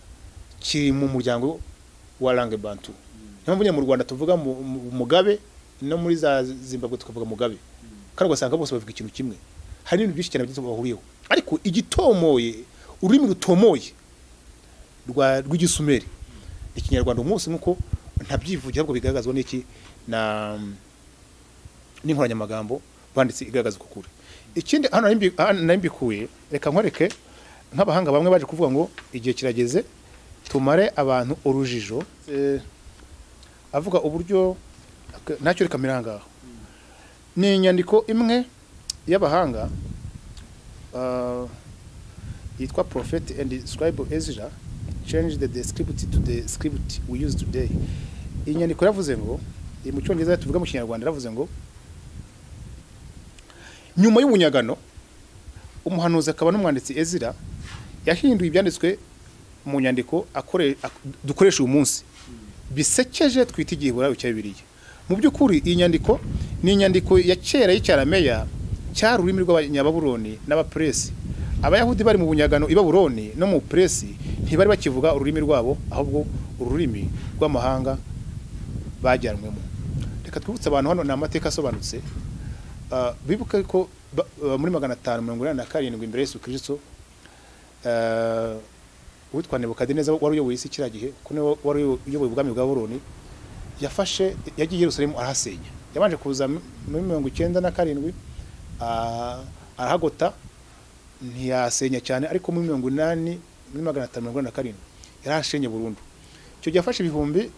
kiri mu muryango wa langue bantu. Niyo mu Rwanda tuvuga mugabe, no muri za Zimbabwe tukavuga mugabe, kandi ugasanga bose bavuga ikintu kimwe. Hari ibintu byinshi cyane byose bahuriyeho, ariko igitomoye, ururimi rutomoye rw'igisumeri ikinyarwanda umunsi nkuko ntabyivugira, ahubwo bigaragazwa n'iki n'inkoranyamagambo banditse igaragaza ukuri. Ikindi hano nambikuye, reka nkwereke nk'abahanga bamwe baje kuvuga ngo igihe kirageze tumare abantu urujijo, avuga uburyo nacyo reka miranga. Ni inyandiko imwe y'abahanga yitwa Prophet and Scribe Ezra changed the script to the script we use today. Inyandiko yavuze ngo mu cyongereza tuvuga mu kinyarwanda yavuze ngo nyuma y'ubunyagano umuhanuzi akaba n'umwanditsi Ezra yahinduye ibyanditswe mu nyandiko dukoresha uyu munsi bisekeje twita igiheburayo cya Bibiliya. Mu by'ukuri iyi nyandiko ni inyandiko ya kera y'icyarameya cyari ururimi rw'abanyababuloni n'abapresi. Abayahudi bari mu bunyagano i Babuloni no mu presi ntibari bakivuga ururimi rwabo, ahubwo ururimi rw'amahanga bajyanwemo. Reka twibutse abantu hano n'amateka asobanutse. Bibuke ko muri 587 imbere Yesu Kristo witwa Nebukadineza wari uyoboye isi kiriya gihe, kuko wari uyoboye ubwami bwa Babuloni, yagiye Yerusalemu arahasenya. Yabanje kuza muri 97 arahagota ntiyasenya cyane, ariko muri 587 yarashenye burundu. Icyo gihe afashe ibihumbi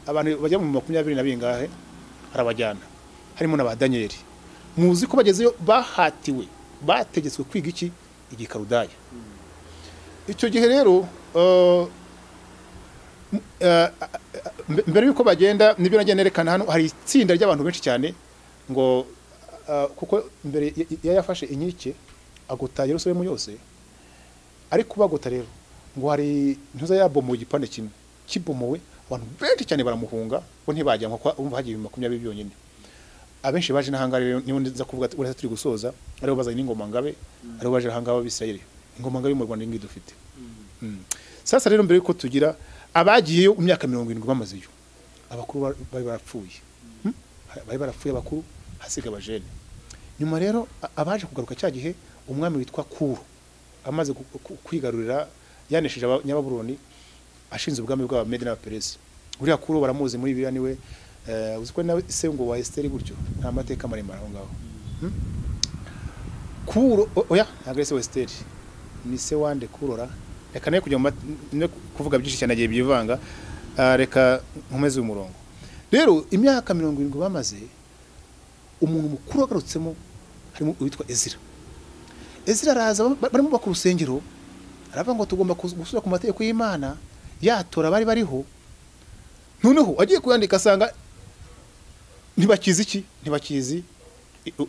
abantu bajya mu 20 na bingahe arabajyana, harimo na ba Danieli. Muzi ko bagezeyo bahatiwe, bategetswe kwiga iki igikarudaya. Icyo gihe rero mbere yuko bagenda nibyo nagenda nerekana hano, hari itsinda ry'abantu benshi cyane ngo kuko mbere yafashe inkike agota Yerusalemu yose, ariko bagota rero ngo hari ntuza yabomoye igipande kimwe kibomowe, abantu benshi cyane baramuhunga bo ntibajya nko umva hagiye 20 byonyine. Abenshi baje nahangara rero niho nza kuvuga ati uretse turi gusoza, ariho bazanye n'ingoma ngabe, ariho baje hangaba b'Isirayeli, ingoma ngabe mu Rwanda ngi dufite. Sasa rero mbere yuko tugira abagiye mu myaka 70 bamazeyo, abakuru bari barapfuye, bari barapfuye abakuru, hasiga abajene. Nyuma rero abaje kugaruka cya gihe umwami witwa Kuru amaze kwigarurira, yanesheje abanyababuloni, ashinze ubwami bw'Abamedi n'Abaperesi. Uriya Kuru baramuzi muri Bibiliya niwe uziko nawe se ngo wa Esteri gutyo, nta mateka maremare aho ngaho. Kuru oya ntabwo se wa Esteri, ni se wande Kurora. Reka naye kujya kuvuga byinshi cyane agiye byivanga, reka nkomeze umurongo. Rero imyaka 70 bamaze, umuntu mukuru agarutsemo harimo witwa Ezra. Ezra araza barimo bakuru rusengero, aravuga ngo tugomba gusura ku mategeko y'Imana yatora bari bariho. Noneho agiye kuyandika asanga ntibakizi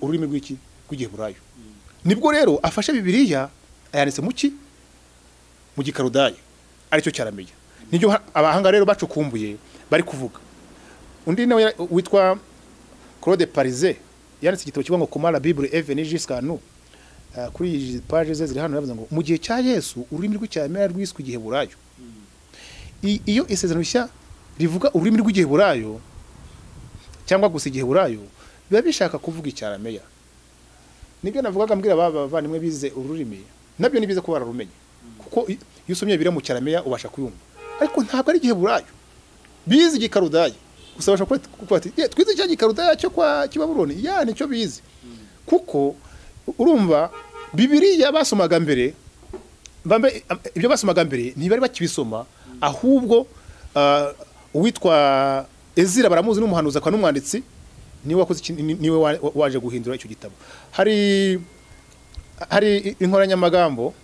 ururimi rw'iki rw'igiheburayo. Nibwo rero afashe Bibiliya ayanditse mu gikarudaya, aricyo cyaramenya. Nibyo abahanga rero bacukumbuye bari kuvuga. Undi nawe witwa Claude Parize yanditse igitabo kivuga ngo Comment la Bible est venue jusqu'à nous. Kuri page ze ziri hano yavuze ngo mu gihe cya Yesu ururimi rw'icyarameya rwiswe igiheburayo. Iyo isezerano rishya rivuga ururimi rw'igiheburayo cyangwa gusa igiheburayo, biba bishaka kuvuga icyarameya. Nibyo navugaga mbwira bavandimwe bize ururimi, nabyo nibize ko bararumenye, kuko iyo usomye bire mu cyarameya ubasha kuyumva, ariko ntabwo ari igiheburayo. Bize igikarudaya gusa basha kuvuga ati twize cya gikarudaya cyo kwa Kibabuloni, nicyo bize. Kuko urumva Bibiliya basomaga mbere, ibyo basomaga mbere ntibari bakibisoma, ahubwo uwitwa Ezra baramuzi n'umuhanuzi akwa n'umwanditsi, niwe wakoze niwe waje guhindura icyo gitabo. Hari inkoranyamagambo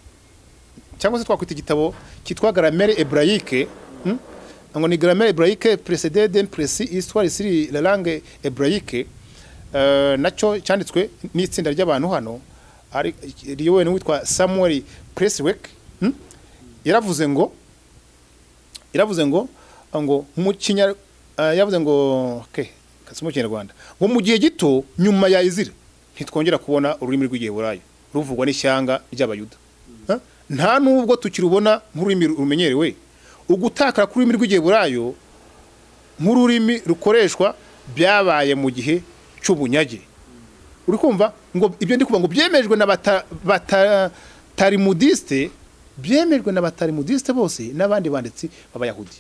cyangwa se twakwita igitabo kitwa grammaire hébraïque, ngo ni grammaire hébraïque précédée d'un précis histoire sur la langue hébraïque, nacyo cyanditswe n'itsinda ry'abantu hano, ari riyowe n'uwitwa Samuel Presswick. Yaravuze ngo mu Kinyarwanda, yavuze ngo kasimo Kinyarwanda ngo mu gihe gito nyuma ya Ezra ntitwongera kubona ururimi rw'igiheburayo. ruvugwa n'ishyanga ry'abayuda. Nta nubwo tukirubona nk'ururimi rumenyerewe, ugutakara kuri ururimi rw'igiheburayo nk'ururimi rukoreshwa byabaye mu gihe cy'ubunyage. Uri kumva ngo ibyo ndi kuvuga ngo byemejwe na batarimudiste, byemejwe na batarimudiste bose n'abandi banditsi b'abayahudi.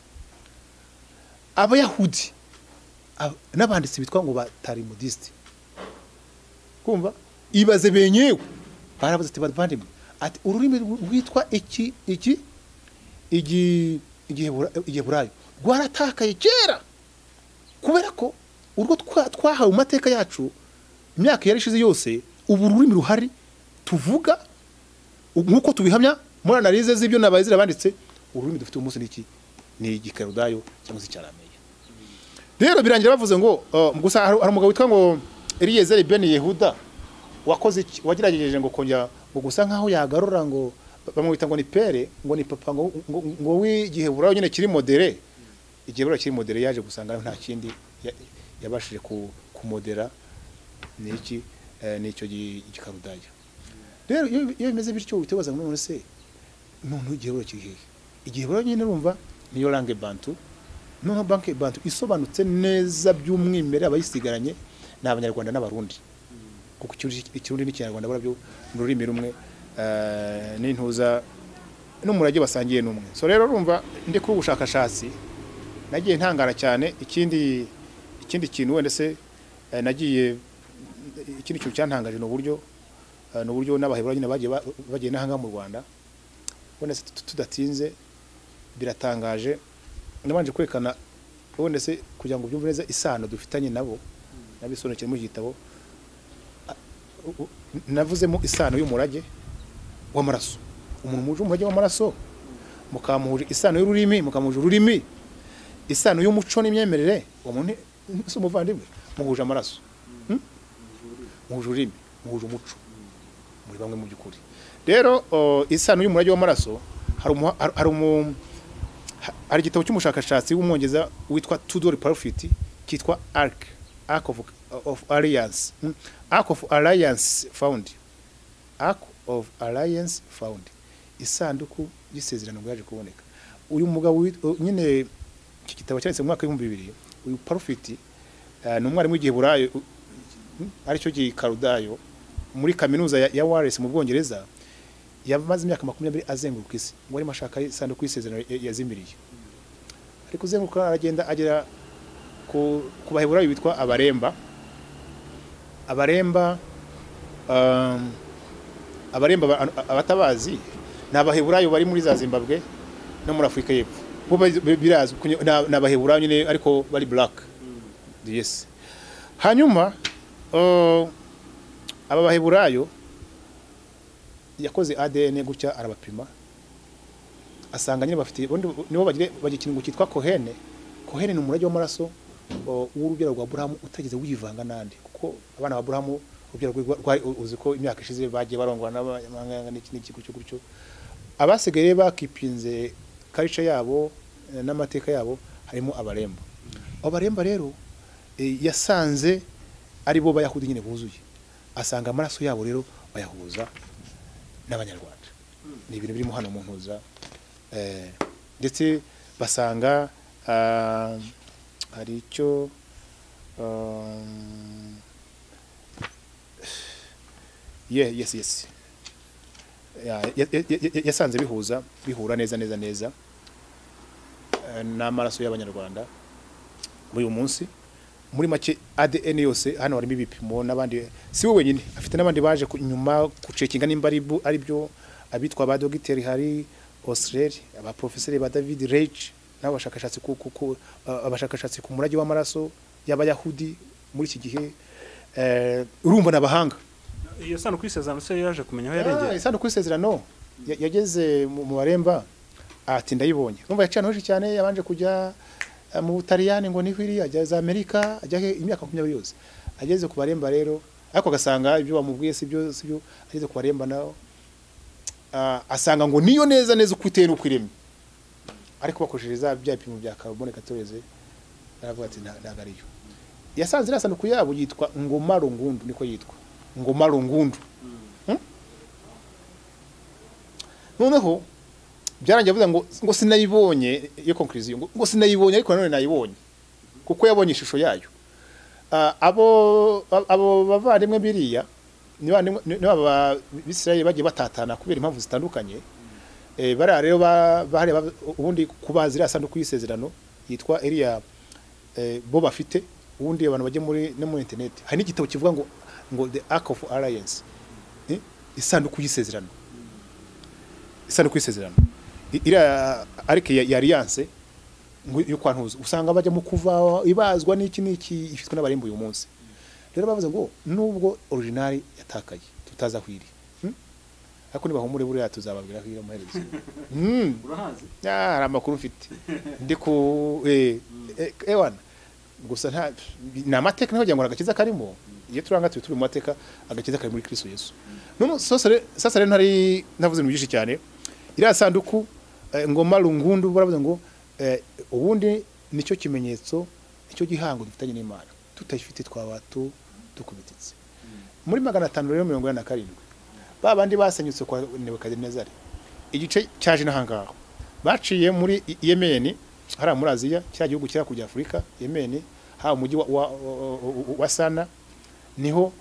Abayahudi n'abanditsi bitwa ngo batarimudiste, kumva ibaze benyewe baravuze ati bavandimwe, ati ururimi rwitwa igiheburayo rwaratakaye kera, kubera ko urwo twahawe mu mateka yacu imyaka yarishize yose. Ubu ururimi ruhari tuvuga nk'uko tubihamya muri analize z'ibyo n'abayizira banditse, ururimi dufite umunsi n'iki ni igikarudayo cyangwa se cyarameya. Rero birangira bavuze ngo gusa hari umugabo witwa ngo Eliezer Ben Yehuda wakoze wagerageje ngo kongera ngo gusa nkaho yagarura ngo bamwita ngo ni pere ngo ni papa ngo w'igiheburayo nyine kiri modere. Igiheburayo kiri modere yaje gusanga nta kindi yabashije kumodera n'iki n'icyo gikarudayo. Rero iyo bimeze bityo witebaza ngo none se none igiheburayo kiri hehe? Igiheburayo nyine urumva niyo langue bantu, no banque bantu isobanutse neza by'umwimerere abayisigaranye n'abanyarwanda n'abarundi, kuko ikirundi n'ikinyarwanda barabyo n'ururimi rumwe n'intuza n'umurage basangiye n'umwe. So rero urumva ndi ku bushakashatsi nagiye ntangara cyane. Ikindi kintu wenda se nagiye ikindi kintu cyantangaje n'uburyo n'abaheburayo nyine bagiye nahanga mu Rwanda. Wenda se tudatinze biratangaje, nabanje kwerekana wenda se kugira ngo byumve neza isano dufitanye nabo nabisonekeye mu gitabo. Navuzemo isano y'umurage w'amaraso, umuntu muje umurage w'amaraso mukamuhuje isano y'ururimi, mukamuhuje ururimi, isano y'umuco n'imyemerere. Umuntu se umuvandimwe muhuje amaraso, muhuje ururimi, muhuje umuco, muri bamwe mu by'ukuri. Rero isano y'umurage w'amaraso hari igitabo cy'umushakashatsi w'umwongeza witwa Tudor Parfit kitwa Ark of Alliance, Ark of Alliance found, isanduku y'isezerano yaje kuboneka. Uyu mugabo nyine iki gitabo cyanditse mu mwaka wa 2000. Uyu Parfit ni umwarimu w'igiheburayo aricyo gikarudayo muri kaminuza ya Wales mu Bwongereza. Yamaze imyaka 20 azenguruka isi ngo ari mashaka isanduku y'isezerano yazimiriye. Ariko uzenguruka aragenda agera ku baheburayo bitwa abaremba. Abatabazi n'abaheburayo bari muri za Zimbabwe no muri Afurika y'Epfo. Bo birazi n'abaheburayo nyine ariko bari black. Yes. Hanyuma aba baheburayo yakoze ADN gutya arabapima, asanga nyine bafite nibo bagikingo cyitwa kohene. Kohene ni umurage w'amaraso w'urubyaro rwa Abrahamu utageze wivanga nandi, kuko abana ba Abrahamu urubyaro rwari uzi ko imyaka ishize bagiye barongwa n'abanganga n'iki gutyo. Abasigaye bakipinze culture yabo n'amateka yabo harimo abaremba. Abaremba rero yasanze ari bo bayahudi nyine buzuye, asanga amaraso yabo rero bayahuza n'abanyarwanda. Ni ibintu birimo hano mu ntuza ndetse basanga hari icyo yes yasanze bihura neza n'amaraso y'abanyarwanda muri uyu munsi. Muri make ADN yose hano harimo ibipimo, n'abandi si we wenyine afite n'abandi baje nyuma kucekinga nimba ari byo abitwa ba dogiteri hari Australia, aba professeur ba David Reich n'abashakashatsi abashakashatsi ku murage w'amaraso y'abayahudi muri iki gihe. Urumva n'abahanga. Iyo sano kwisezerano se yaje kumenya aho yarengeye. Isano kwisezerano yageze mu baremba ati ndayibonye. Urumva yacana hoje cyane, yabanje kujya mu Butaliyani ngo nihwiri, ajya za Amerika, ajya imyaka 20 yose. Ageze ku baremba rero ariko gasanga ibyo bamubwiye sibyo ageze ku baremba naho asanga ngo niyo neza ukwiteye n'ukwiremye, ariko bakoreshereza bya bipimo bya carbone 14 aravuga ati ntagariyo. Yasanze irasanduku yabo yitwa Ngoma Rungundu, niko yitwa Ngoma Rungundu. noneho byarangiye avuga ngo sinayibonye iyo conclusion ngo sinayibonye ariko none nayibonye kuko yabonye ishusho yayo. Abo bavandimwe biriya ni aba Bisirayeli bagiye batatana kubera impamvu zitandukanye. Bara rero bahari ubundi kubaza iriya sanduku y'isezerano yitwa Eliya bo bafite ubundi abantu bajye muri internet hari n'igitabo kivuga ngo the Ark of Alliance, isanduku y'isezerano. Isanduku y'isezerano iriya arike ya alliance ngo yo kwantuza usanga bajya mu kuva ibazwa n'iki ifitwe n'abarimbuye uyu munsi. Rero bavuze ngo nubwo original yatakaye tutaza kwiri ariko nibahumure buriya tuzababwira kwira muherezo. Urahazi hari amakuru mfite ndi ku ewana gusa nta amateka naho ngo agakiza karimo iyo turanga turi mu mateka agakiza kari muri Kristo Yesu. None sasa rero ntari navuze byinshi cyane iriya sanduku ngoma rungundu baravuze ngo ubundi nicyo kimenyetso icyo gihango dufitanye n'Imana tutayifite twabatu dukubititse muri 547 babandi basenyutse kwa Nebukadinezari igice cyaje nahangaho baciye muri Yemen hari muri Aziya cya gihugu kira kujya Afurika Yemen ha umujyi wa Sana niho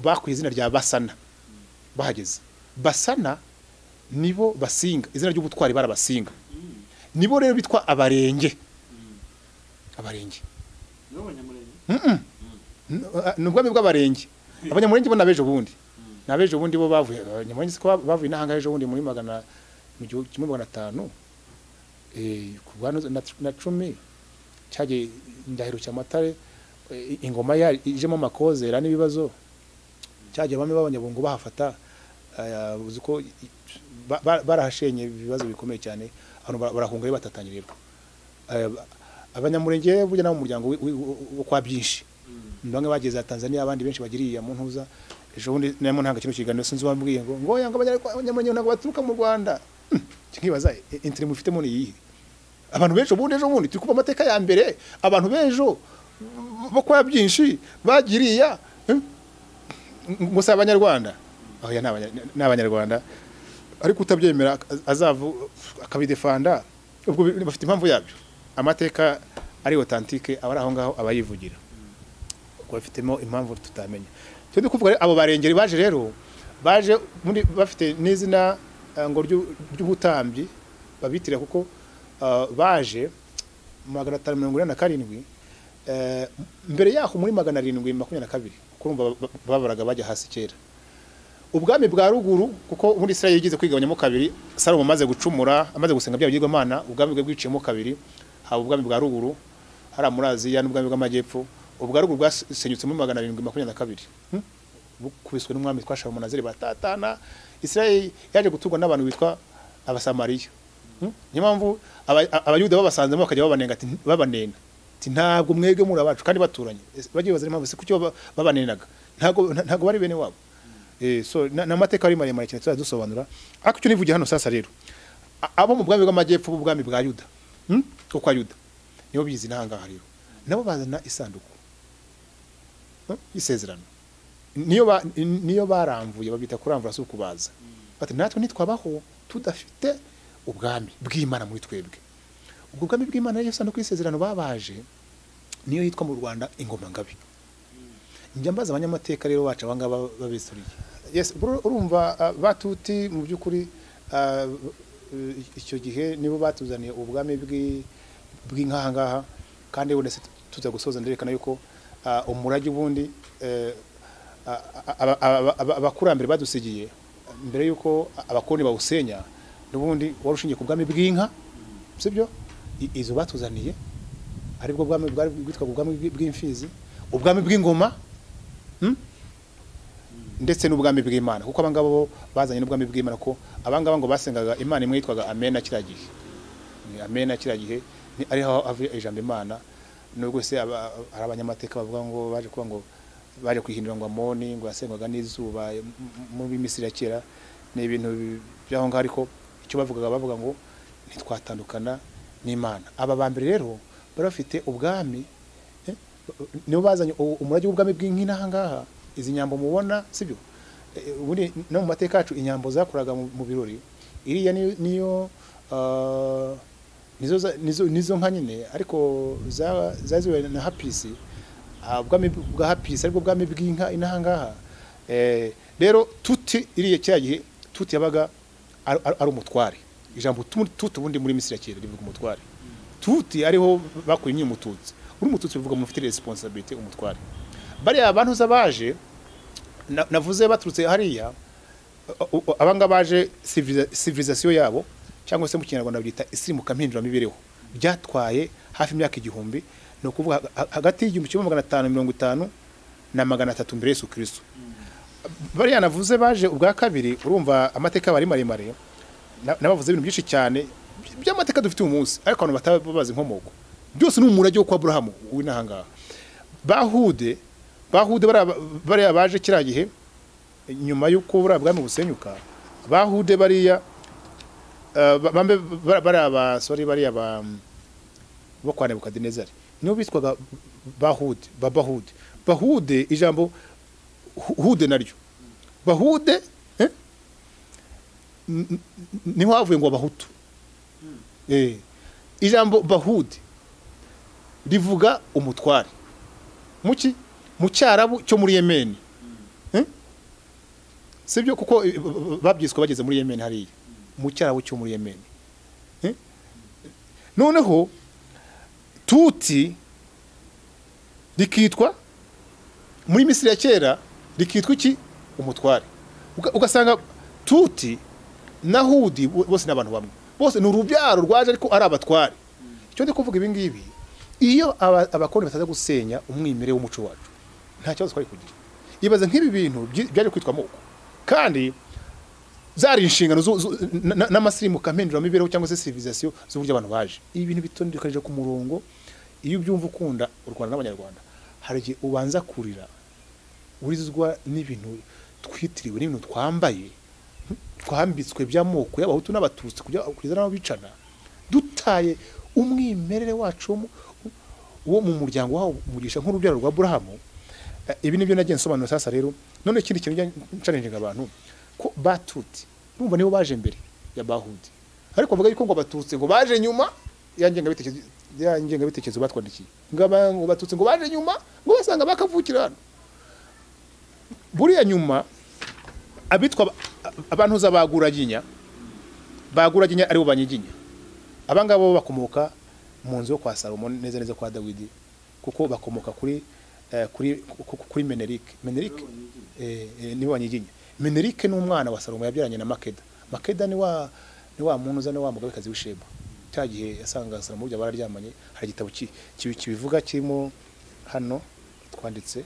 bakwiye izina rya Basana bahageze. Basana nibo basinga izina ry'ubutwari barabasinga nibo rero bitwa abarenge. N'ubwami bw'abarenge abanyamurenge bo nabejo bundi bo bavuye abanyamurenge ko bavuye nahanga ejo bundi muri 500 ku bwana na 10 cyaje ndahiro cy'amatare ingoma ya ijemo makozera n'ibibazo cyaje bamwe b'abanyabungu bahafata uzuko barahashenye ibibazo bikomeye cyane abantu barahunga batatanyirira abanyamurenge burya na mu muryango wo kwa byinshi bamwe bageze Tanzania abandi benshi bagiriye mu ntuza ejo bundi nemo ntanga kintu kiganiro sinzi wambwiye ngo yanga abanyamurenge ntabwo baturuka mu Rwanda kinkibaza intire mufitemo ni yihe abantu benshi ubundi ejo bundi turi kuba amateka ya mbere abantu bejo bo kwa byinshi bagiriya gusa abanyarwanda aho ya n'abanyarwanda ariko utabyemera azavu akabidefanda ubwo bafite impamvu yabyo amateka ari authentique abari aho ngaho abayivugira ko bafitemo impamvu tutamenya cyo ndikuvuga abo barengeri baje rero baje muri bafite n'izina ngo ry'ubutambyi babitira kuko baje 547 mbere yaho muri 722 kurumva babaraga bajya hasi kera ubwami bwa ruguru kuko muri Israel yigize kwigabanyamo kabiri Salomo maze gucumura amaze gusenga bya bigirwamana ubwami bwe bwiciyemo kabiri haba ubwami bwa ruguru hari muri Aziya n'ubwami bw'amajyepfo ubwa ruguru bwasenyutse muri 722 bukubiswe n'umwami twashaka Munaziri batatana Israel yaje gutugwa n'abantu bitwa abasamariya nyamamvu abayuda babasanzemo bakajya babanenga ati babanena ati ntabwo mwege muri abacu kandi baturanye bagiye bazira impamvu se kucyo babanenaga ntabwo bari bene wabo so n'amateka ari maremare cyane tuzadusobanura ariko cyo nivugiye hano sasa rero abo mu bwami bw'amajyepfo bw'ubwami bwa Yuda ko kwa Yuda nibo bizi nahanga rero nabo bazana isanduku isezerano niyo baramvuye babita kuramvura so kubaza bati natwe nitwabaho tudafite ubwami bw'Imana muri twebwe ubwo bwami bw'Imana rero sanduku isezerano babaje niyo yitwa mu Rwanda ingoma ngabi njya mbaza abanyamateka rero baca abangaba babisuriye yes urumva batuti mu byukuri icyo gihe nibo batuzaniye ubwami bw'inkangaha kandi wone tuza gusoza nderekana yuko umurage ubundi abakurambere badusigiye mbere yuko abakoni bawusenya n'ubundi warushingiye ku bwami bw'inka sibyo izo batuzaniye aribwo bwami bwari bwitwa ubwami bw'imfizi ubwami bw'ingoma ndetse n'ubwami bw'Imana kuko abangabo bazanye n'ubwami bw'Imana ko abangaba ngo basengaga Imana imwe yitwaga Amena kiragihe ni Amena kiragihe ari aho avuye ijambo Imana nubwo se arabanyamateka bavuga ngo baje kuba ngo baje kwihindura ngo Amoni ngo asengwaga n'izuba mu Misiri ya kera ni ibintu byaho ngaho ariko icyo bavuga ngo ntitwatandukana n'Imana aba bambere rero barafite ubwami nibo bazanye umurage w'ubwami bw'inkina hangaha izi nyambo mubona sibyo ubundi no mu mateka yacu inyambo zakoraga mu birori iriya niyo nizo nka nyine ariko zaziwe na hapisi ubwami bwa hapisi ariko ubwami bw'inka inahangaha rero tuti iriya cyagihe tuti yabaga ari umutware ijambo tuti ubundi muri Misiri ya kera rivuga umutware tuti ariho bakuye umututsi uri umututsi bivuga mu mufite responsibility umutware bari abantu zabaje navuze baturutse hariya abanga baje civilisation yabo cyangwa se mu kinyarwanda byita isirimuka mpindura mibereho byatwaye hafi imyaka igihumbi no kuvuga hagati y'igihumbi 1550 na 300 mbere Yesu Kristo bari yanavuze baje ubwa kabiri urumva amateka bari maremare nabavuze ibintu byinshi cyane by'amateka dufite umunsi ariko abantu batabaza inkomoko byose n'umurage wo kwa Abraham w'inahangaha bahude bari abaje kiragihe nyuma yuko bwami busenyuka bahude bariya bari aba bo kwa Nebukadinezari niyo bitwaga bahude ijambo hude naryo bahude niho havuye ngo abahutu ijambo bahude rivuga umutware muki mu cyarabu cyo muri Yemen sibyo kuko babyiswe bageze muri Yemen hariya mu cyarabu cyo muri Yemen noneho tuti rikitwa muri Misiri ya kera rikitwa iki umutware ugasanga tuti na hudi bose n'abantu bamwe bose ni urubyaro rwaje ariko ari abatware icyo ndi kuvuga ibi ngibi iyo abakoroni bataza gusenya umwimere w'umuco wacu nta kibazo twari kugira ibaze nk'ibi bintu byaje kwitwa moko kandi zari inshingano n'amasirimuka mpindura mibereho cyangwa se civilisation z'uburyo abantu baje ibi bintu bitondekanije ku murongo iyo ubyumva ukunda u Rwanda n'abanyarwanda hari igihe ubanza kurira urizwa n'ibintu twitiriwe n'ibintu twambaye twambitswe by'amoko y'abahutu n'abatutsi kugeza n'abo bicana dutaye umwimerere wacu wo mu muryango waho umugisha nk'urubyaro rwa Abraham ibi nibyo nagiye nsobanura sasa rero none ikindi kintu challenge abantu ko batuti urumva nibo baje mbere ya bahudi ariko bavuga yuko ngo batutse ngo baje nyuma yangenga bitekerezo batwandikiye ngo batutse ngo baje nyuma ngo basanga bakavukira hano buriya nyuma abitwa abantu zabaguraginya ari bo banyiginya abangabo bakomoka mu nzu yo kwa Salomo neza kwa Dawidi kuko bakomoka kuri Menerike nibo banyiginya Menerike n'umwana wa Salomo yabyaranye na Makeda ni wa muntu uzane wa mugabekazi w'Isheba cyagihe yasanga Salomo burya bararyamanye hari igitabo kibivuga kirimo hano twanditse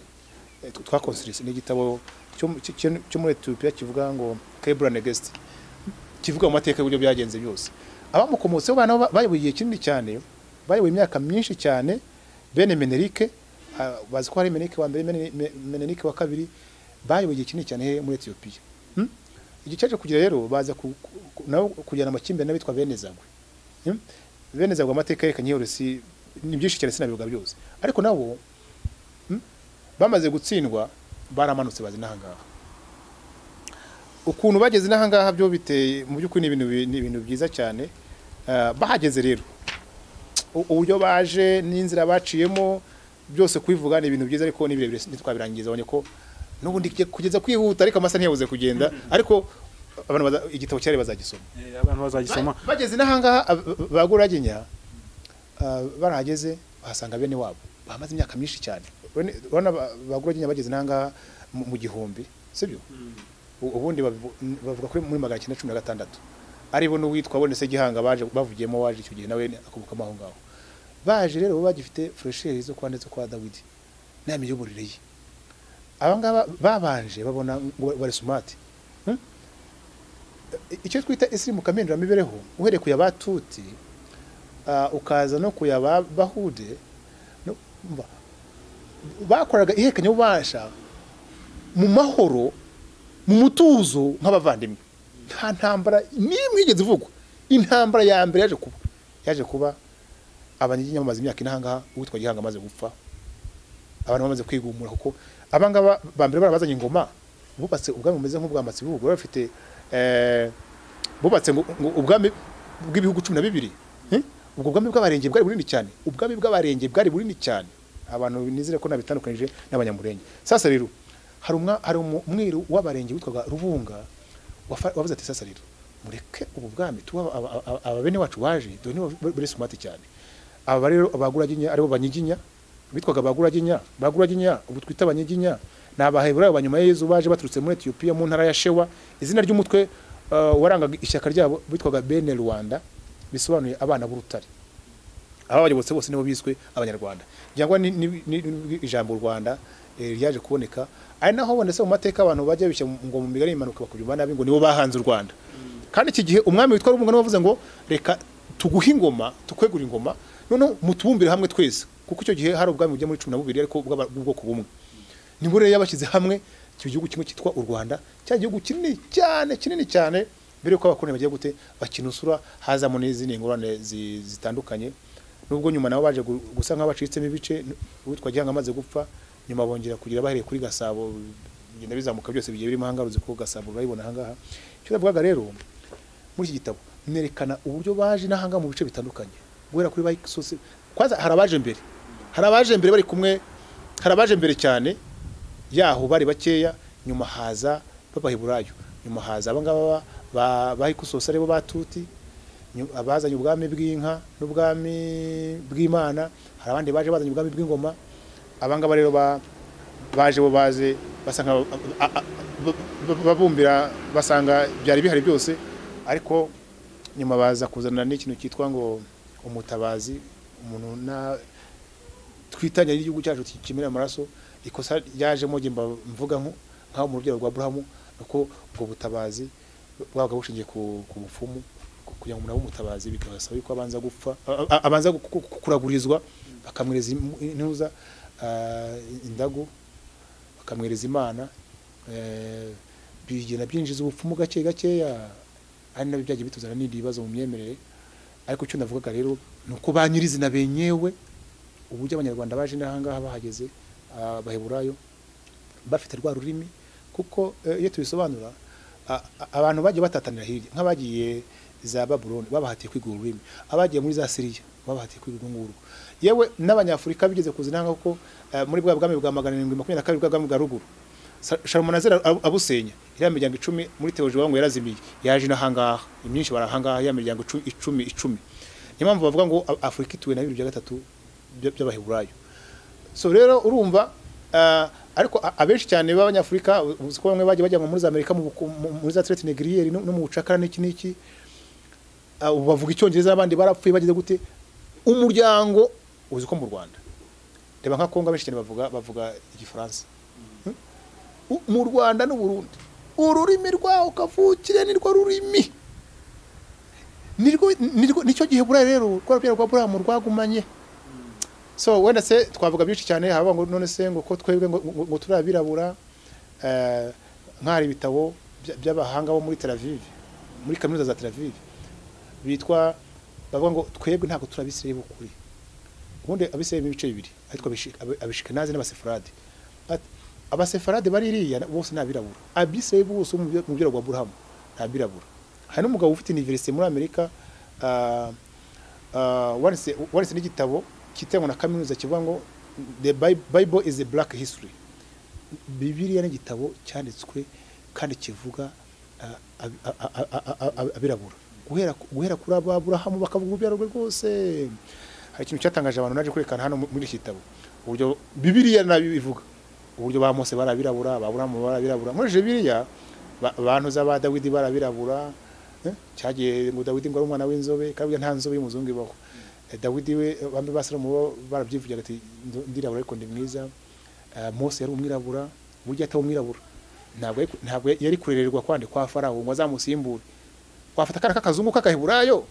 twakonsirise n'igitabo cyo muri Ethiopia kivuga ngo Kebra Negest kivuga mu mateka y'uburyo byagenze byose abamukomotseho bana bayoboye igihe kinini cyane bayoboye imyaka myinshi cyane bene Menerike bazi ko hari Menerike wa mbere Menerike wa kabiri bayoboye igihe kinini cyane muri Ethiopia igicaje kugira rero baza nawo kujyana amakimbere n'abitwa Benezagwe amateka yerekanye si ni byinshi cyane sinabivuga byose ariko nabo bamaze gutsindwa baramanutse bazi nahangaha ukuntu bageze nahangaha byo biteye mu by'ukuri ni ibintu byiza cyane bahageze rero uburyo baje n'inzira baciyemo byose kubivuga ni ibintu byiza ariko nibirebire nitwabirangiza abonye ko nubundi kugeza kwihuta ariko amasa ntiyabuze kugenda ariko abantu igitabo cyari bazagisoma abantu bazagisoma bageze nahangaha baguraginya barahageze bahasanga bene wabo bamaze imyaka myinshi cyane bana baguraginya bageze nahangaha mu gihumbi sibyo ubundi bavuga kuri muri 1916 aribo no witwa bonese gihanga baje bavugiyemo waje icyo gihe nawe akubuka maho ngaho baje rero bagifite fresheri zo kwanditse kwa Dawidi n'amiyoborere ye abangaba babanje babona ngo bari smart icyo twita isirimuka mpindura mibereho uhereye ku yabatuti ukaza no ku yabahude no bakoraga ihekanye ubasha mu mahoro mu mutuzo nk'abavandimwe nta ntambara nimwe igeze ivugwa intambara ya mbere yaje kuba abanyiginya bamaze imyaka inahangaha uwitwa Gihanga amaze gupfa abantu bamaze kwigumura kuko abangaba bambere barabazanye ingoma bubatse ubwami bumeze nk'ubwamatsi bugo bafite bubatse ngo ubwami bw'ibihugu 12 ubwo bwami bw'abarenge bwari bunini cyane ubwami bw'abarenge bwari bunini cyane abantu nizire ko nabitandukanije n'abanyamurenge sasa rero hari umwiru w'abarenge witwaga Rubunga wavuze ati sasa rero mureke ubu bwami tuba ababene wacu baje dore bari smart cyane aba rero abaguraginya aribo banyiginya bitwaga baguraginya ubu twita abanyiginya n'abaheburayo banyuma Yezu baje baturutse muri Ethiopia mu ntara ya Shewa izina ry'umutwe warangaga ishyaka ryabo bitwaga bene Rwanda bisobanuye abana b'urutare aba bayobotse bose nibo biswe abanyarwanda cyangwa ni ijambo Rwanda ryaje kuboneka ari naho bonese mu mateka abantu bajya bishya ngo mu migari imanuka bakujuma nabi ngo nibo bahanze u Rwanda kandi iki gihe umwami witwa Rubunga navuze ngo reka tuguha ingoma tukwegura ingoma none mutubumbire hamwe twese kuko icyo gihe hari ubwami bujya muri 12 ariko bw'ubwoko bumwe nibo rero yabashyize hamwe icyo gihugu kimwe cyitwa u Rwanda cya gihugu kinini cyane mbere yuko abakoroni bagiye gute bakinusura hazamo n'izindi ngorane zitandukanye nubwo nyuma nabo baje gusa nk'abacitsemo ibice witwa Gihanga amaze gupfa nyuma bongera kugira bahereye kuri Gasabo bigenda bizamuka byose bigiye birimo hangaruze ko Gasabo bayibona hangaha cyo navugaga rero muri iki gitabo nerekana uburyo baje nahanga mu bice bitandukanye guhera kuri bayisose kwaza harabaje mbere bari kumwe harabaje mbere cyane yaho bari bakeya nyuma haza babaheburayo nyuma haza abangaba bahikusose aribo batuti abazanye ubwami bw'inka n'ubwami bw'Imana hari abandi baje bazanye ubwami bw'ingoma abangaba rero baje bo baze basanga babumbira basanga byari bihari byose ariko nyuma baza kuzana n'ikintu cyitwa ngo umutabazi umuntu na twitanya y'igihugu cyacu kimira amaraso ikosa yajemo gimba mvuga nkaho mu rugero rwa Abrahamu uko ubwo butabazi bwabaga bushingiye ku bupfumu kugira ngo umuntu abumutabazi bikabasaba yuko abanza kuragurizwa bakamwereza intuza indagu bakamwereza Imana bigena byinjiza ubupfumu gakeya ari nabyo byagiye bituzana n'indi bibazo mu myemerere ariko cyo navugaga rero nuko banyirizina benyewe ubujya abanyarwanda baje n'ahangaha bahageze baheburayo bafite rwa rurimi kuko iyo tubisobanura abantu bagiye batatanira hirya nk'abagiye za Babylon babahatiye kwiga ururimi abagiye muri za Syria babahatiye kwiga nguru yewe n'abanyafurika bigeze kuzinanga kuko muri bwa bwami bwa 722 bw'abwami bwa ruguru Sharumanazera abusenya iriya miryango 10 muri teoloji wangu yarazimiye yaje n'ahangaha imyinshi barahangaha ya miryango 10 impamvu bavuga ngo Afurika ituwe na 2 by'abaheburayo so rero urumva ariko abenshi cyane b'abanyafurika uziko bamwe bagiye bajya muri Amerika muri za traite négrière no mu bucakara n'iki bavuga icyongereza abandi barapfuye bageze gute umuryango uziko mu Rwanda reba nka Kongo abenshi cyane bavuga igifaransa mu Rwanda n'u Burundi ururimi rwaho kavukire nirwo rurimi nicyo gihe bura rero rwa Abrahamu rwagumanye so wenda se twavuga byinshi cyane haba ngo none se ngo ko twebwe ngo turabirabura nk'ari bitabo by'abahanga bo muri Tel Aviv muri kaminuza za Tel Aviv bitwa bavuga ngo twebwe ntabwo turabisireye bukuri ubundi abisireye mu bice bibiri ariko abishikenazi n'abasefrade abasefarade baririya bose nabirabura abisireye bose mu byo rwa Abrahamu nabirabura hari n'umugabo ufite university muri Amerika wanditse n'igitabo kitengwa na kaminuza kivuga ngo the Bible is a black history Bibiliya n'igitabo cyanditswe kandi kivuga abirabura guhera kuri Abrahamu bakavuga ubyaro rwose hari ikintu cyatangaje abantu naje kurekana hano muri iki gitabo uburyo Bibiliya nabivuga uburyo ba Mose barabirabura Abrahamu barabirabura muri Bibiliya abantu z'aba Dawidi barabirabura cyagiye ngo Dawidi ngo ari umwana w'inzobe kabya nta nzobe y'umuzungu ibaho Dawidi we bambe basalomo barabyivugira ati ndirabura ariko ndi mwiza Mose yari umwirabura burya atawo umwirabura ntabwo yari kurererwa kwande kwa Farawo ngo azamusimbure wafata kana kakazungu kakahiburayo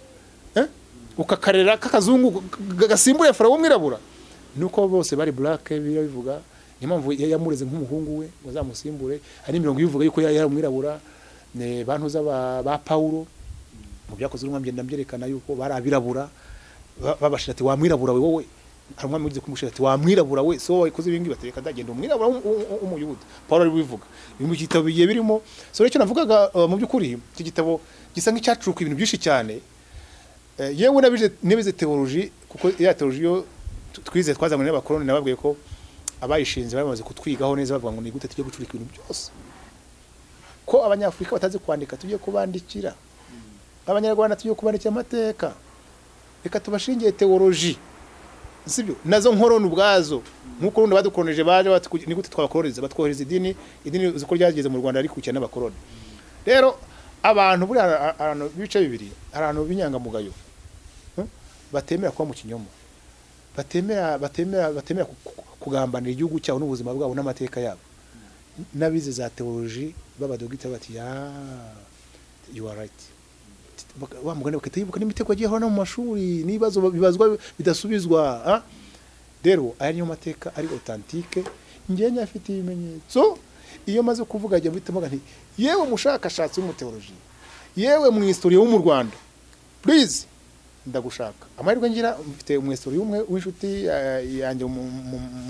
ukakarera kakazungu gasimbuye Farawo umwirabura nuko bose bari black bivuga impamvu yamureze nk'umuhungu we ngo azamusimbure hari imirongo yivuga yuko yari umwirabura ne bantu ba Paulo mu byakoze urumwambye ndamyerekana yuko barabirabura babashira ati wa mwirabura we wowe hari umwami ugize kumushira ati wamwirabura we so wayikoze ibingi batereka ndagenda umwirabura umuyuda Paulo ari bivuga mu gitabo bigiye birimo so rero navugaga mu by'ukuri iki gitabo gisa nk'icyacuruka ibintu byinshi cyane yewe nabize theology kuko ya theology yo twize twazanywe n'abakoroni nababwiye ko abayishinze bamaze kutwigaho neza bavuga ngo ni gute tujye gucurika ibintu byose ko abanyafurika batazi kwandika tujye kubandikira abanyarwanda tujye kubandikira amateka reka tubashingiye theology sibyo nazo nkorona ubwazo nkuko rundi badukoneje baje ni gute twabakoreza batwohereza idini ziko ryageze mu Rwanda ari kukira n'abakoroni rero abantu buri ahantu bice bibiri ahantu binyangamugayo batemera kwa mu kinyoma batemera kugambanira igihugu cyabo n'ubuzima bwabo n'amateka yabo nabize za theology babadogita bati you are right bamugane bakatibuka n'imitego agiye hano mu mashuri nibazo bibazwa bidasubizwa rero aya niyo mateka ari authentique ngenya afite ibimenyetso iyo maze kuvuga ajya bitamo nti yewe mushakashatsi mu theology yewe mu history yo mu Rwanda please ndagushaka amahirwe ngira mfite mu history umwe w'inshuti yanjye mu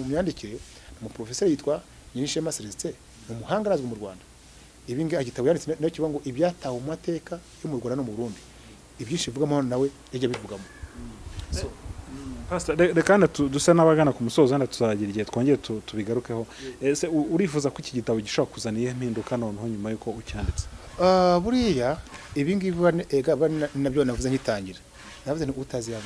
myandikire mu professor yitwa Nyirishema Celestin umuhanga arazwe mu Rwanda ibingi agitabo yanditse no kivuga ngo ibyatawe mu mateka yo mu Rwanda no mu Burundi ibyinshi bivugamo nawe yajya bivugamo Pastor reka dusa n'abagana ku musozo handa tuzagira igihe twongeye tubigarukeho ese urifuza ko iki gitabo gishobora kuzana ihe mpinduka noneho nyuma yuko ucyanditse buriya ibingi nabyo navuze nkitangira navuze ni utazi yaba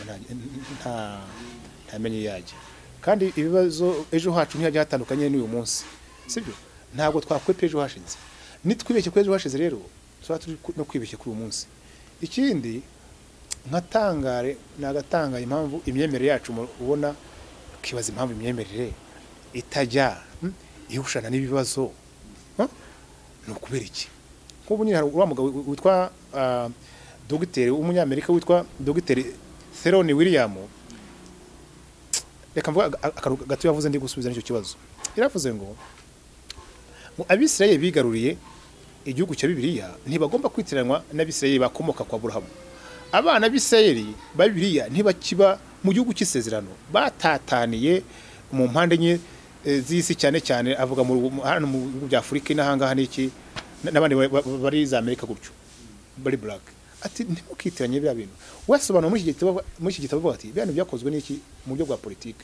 ntamenye yaje kandi ibibazo ejo hacu ntihajya hatandukanye n'uyu munsi sibyo ntabwo twakwepe ejo hashize nitwibeshye ko ejo hashize rero tuba turi no kwibeshye kuri uyu munsi ikindi nkatangare nagatanga impamvu imyemerere yacu ubona kibaza impamvu imyemerere itajya ihushana n'ibibazo no kubera iki nk'ubu nyine hari umugabo witwa dogiteri w'umunyamerika witwa dogiteri Therone William reka mvuga gato yavuze ndi gusubiza n'icyo kibazo iravuze ngo abisirayeli bigaruriye igihugu cya Bibiliya ntibagomba kwitiranwa n'abisirayeli bakomoka kwa Aburahamu abana b'Isirayeli ba Bibiliya ntibakiba mu gihugu cy'isezerano batataniye mu mpande nye z'isi cyane cyane avuga mu bihugu bya Afurika n'ahangaha n'iki n'abandi bari za Amerika gutyo bari black ati ntimukitiranye bya bintu wasobanura muri iki gitabo bavuga ati bya byakozwe n'iki mu buryo bwa politike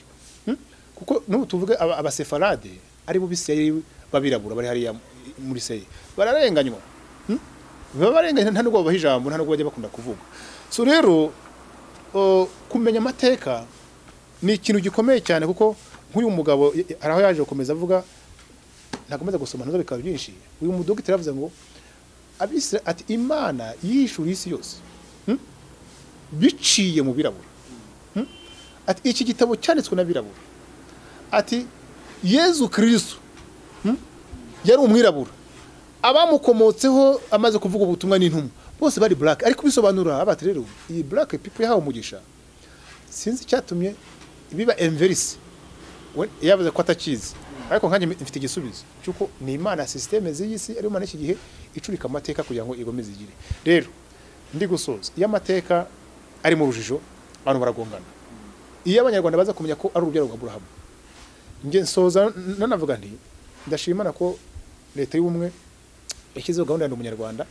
kuko n'ubu tuvuge abasefarade ari bo b'Isirayeli babirabura bari hariya muri Isirayeli bararenganywa babarenganya nta nubwo babaha ijambo nta nubwo bajya bakunda kuvuga so rero kumenya amateka ni ikintu gikomeye cyane kuko nk'uyu mugabo araho yaje gukomeza avuga ntakomeza gusoma nzo bikaba byinshi uyu mudogiteri yavuze ngo ati Imana yishura isi yose biciye mu birabura ati iki gitabo cyanditswe na birabura ati Yezu Kristo yari umwirabura abamukomotseho amaze kuvuga ubutumwa n'intumwa bose bari black ariko bisobanura abati rero iyi black people yahawe umugisha sinzi cyatumye biba inverse yavuze ko atakizi ariko nkanje mfite igisubizo cyuko ni Imana systeme z'isi ari Imana iki gihe icurika amateka kugira ngo igomeze igire rero ndi gusoza iyo amateka ari mu rujijo abantu baragongana iyo abanyarwanda baza kumenya ko ari urubyaro rwa Aburahamu nge nsoza nanavuga nti ndashimana ko leta y'ubumwe yashyizeho gahunda ya umunyarwanda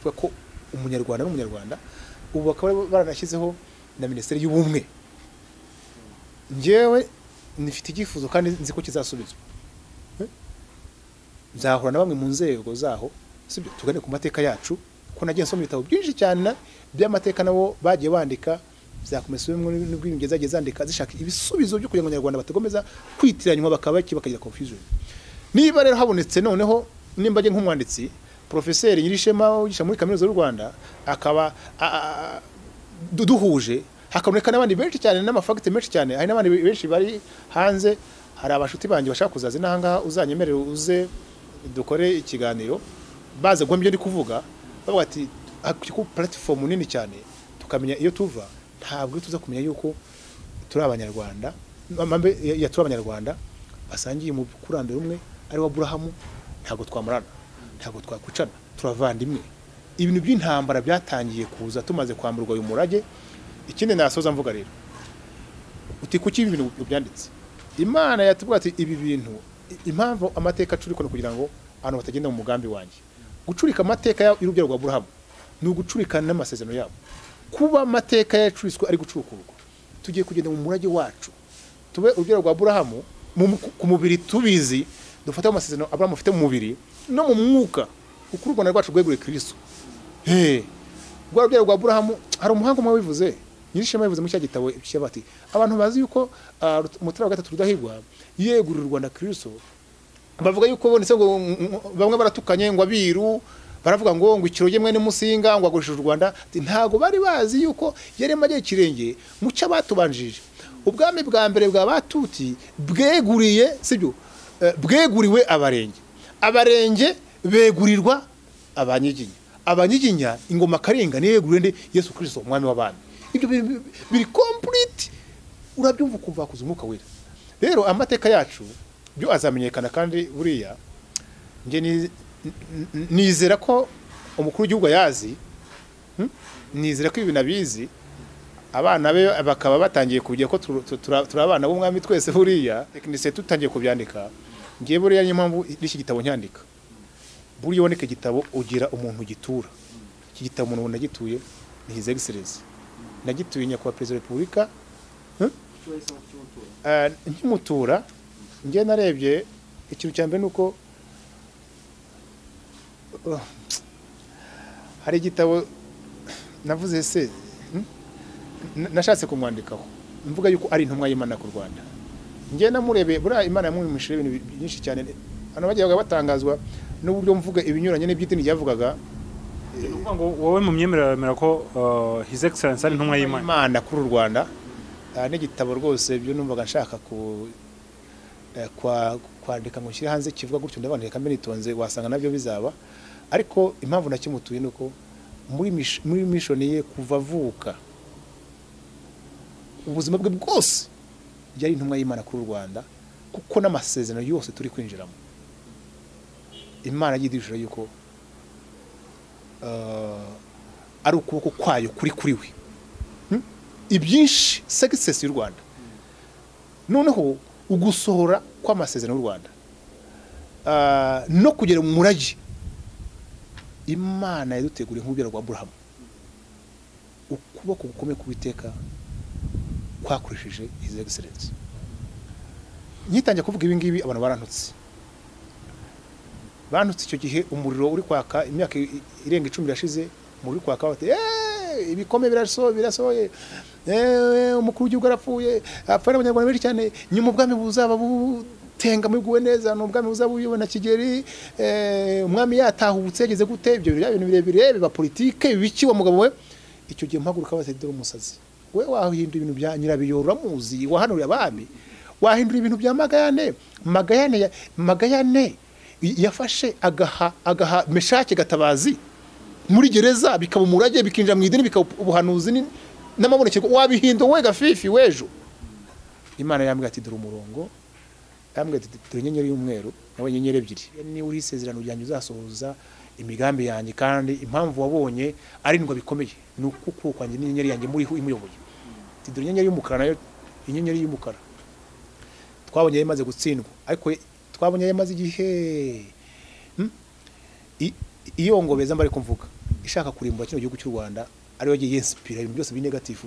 vuga ko umunyarwanda n'umunyarwanda ubu bakaba baranashyizeho na Minisiteri y'Ubumwe ngewe nifite igifuzo kandi nzi ko kizasubizwa nzahura na bamwe mu nzego zaho sibyo tugane ku mateka yacu ko nagiye nsoma ibitabo byinshi cyane by'amateka nabo bagiye bandika byakomeza bimwe n'ubwiyunge zagiye zandika zishaka ibisubizo byo kugira ngo abanyarwanda batagomeza kwitiranywa bakagira confusion niba rero habonetse noneho nimba je nk'umwanditsi professeur Nyirishema ugisha muri kaminuza y'u Rwanda akaba duhuje hakaboneka n'abandi benshi cyane n'amafagite menshi cyane hari n'abandi benshi bari hanze hari abashuti banje bashaka kuzaza n'ahangaha uzanyemerera uze dukore ikiganiro baze gwambye ndi kuvuga bavuga ati ku platform nini cyane tukamenya iyo tuva ntabwo tuza kumenya yuko turi abanyarwanda mambe ya turi abanyarwanda basangiye mu kurambere umwe ari wa Aburahamu ntabwo twamurana ntabwo twakucana turavandimwe ibintu by'intambara byatangiye kuza tumaze kwamburwa uyu murage ikindi nasoza mvuga rero uti kuki ibi bintu byanditse. Imana yatubwira ati ibi bintu impamvu amateka acurika no kugira ngo abantu batagenda mu mugambi wanjye. Gucurika amateka y'urugero rwa Aburahamu ni ugucurika n'amasezerano yabo. Kuba amateka yacuriswe ari gucurukurwa, tugiye kugenda mu murage wacu, tube urugero rwa Aburahamu ku mubiri tubizi, dufata amasezerano Aburahamu afite mu mubiri no mu mwuka, kuko u Rwanda rwacu rweguriye Kristo. Rwa rugero rwa Aburahamu hari umuhanga umwe wivuze, nyirishema yivuze mu cya gitabo cy'abati, abantu bazi yuko umutara wa gatatu Rudahigwa yegurira u Rwanda Kristo, bavuga yuko bonetse ngo bamwe baratukanye ngo abiru baravuga ngo ikiroge mwene musinga ngo agurishije u Rwanda. Ntago bari bazi yuko yarema agiye kirenge mu cyo batubanjije. Ubwami bwa mbere bwa Batuti bweguriye sibyo, bweguriwe abarenge begurirwa abanyiginya. Abanyiginya ingoma karinga niyeguriwe nde Yesu Kristo umwami w'abami. Ibyo biri complete, urabyumva kumva kuza umwuka wera. Rero amateka yacu byo azamenyekana, kandi buriya nge nizera ko umukuru w'igihugu yazi, nizera ko ibi nabizi, abana be bakaba batangiye kugiye ko turabana b'umwami twese. Buriya tekinise tutangiye kubyandika, ngiye buriya niyo mpamvu iki gitabo nyandika. Buriya woneka igitabo ugira umuntu gitura. Iki gitabo umuntu nagituye ni His Excellency, nagituye nyakubahwa Perezida wa Repubulika. Nkimutura ngiye narebye ikintu cya mbere nuko hari igitabo navuze se nashatse kumwandikaho, mvuga yuko ari intumwa y'Imana ku Rwanda. Ngiye namurebe buriya Imana yamwimishije ibintu byinshi cyane, hano bagiye batangazwa n'uburyo mvuga ibinyuranye n'iby'idini ryavugaga. Uvuga ngo wowe mu myemerera ko His Excellency ari intumwa y'Imana kuri u Rwanda. N'igitabo rwose byo numvaga nshaka kwandika ngo nshyire hanze kivuga gutyo, ndabandika kambe nitonze, wasanga nabyo bizaba. Ariko impamvu nakimutuye nuko muri mission ye kuva avuka ubuzima bwe bwose yari intumwa y'Imana kuri u Rwanda, kuko n'amasezerano yose turi kwinjiramo Imana yidishura yuko ari ukuboko kwayo kuri we. Ibyinshi success y'u Rwanda, noneho ugusohora kw'amasezerano y'u Rwanda no kugera mu murage Imana yaduteguriye nk'urugero rwa Aburahamu. Ukuboko gukomeye kubiteka kwakoresheje His Excellency. Nyitangiye kuvuga ibi ngibi abantu barantutse icyo gihe umuriro uri kwaka, imyaka irenga 10 yashize, muri kwaka bate ibikomeye birasohoye, umukuru w'igihugu arapfuye, apfa n'abanyarwanda benshi cyane, nyuma ubwami buzaba butenga muguwe neza, n'ubwami buzaba buyobona Kigeli, umwami yatahubutse yageze gute. Ibyo bintu birebire biba politike biki wa mugabo we. Icyo gihe mpaguruka batedera umusazi, we wahindura ibintu bya nyirabiyora muzi, wahanuriye abami, wahindura ibintu bya Magayane yafashe agaha Meshake Gatabazi muri gereza, bikaba umurage, bikinjira mu idini, bikaba ubuhanuzi n'amabonekero, wabihindo we gafifi wejo. Imana yambwiye ati dore umurongo, yambwiye ati dore inyenyeri y'umweru, nawe inyenyeri ebyiri, ni uri isezerano ryanjye uzasohoza imigambi yanjye, kandi impamvu wabonye arindwa bikomeye ni uko kwanjye n'inyenyeri yanjye muri imuyoboye. Ati dore inyenyeri y'umukara, nayo inyenyeri y'umukara twabonye yamaze gutsindwa, ariko twabonye yamaze igihe iyo ngobeza mbari kumvuga ishaka kurimbura kino gihugu cy'u Rwanda, ari wagiye inspire ibintu byose binegatifu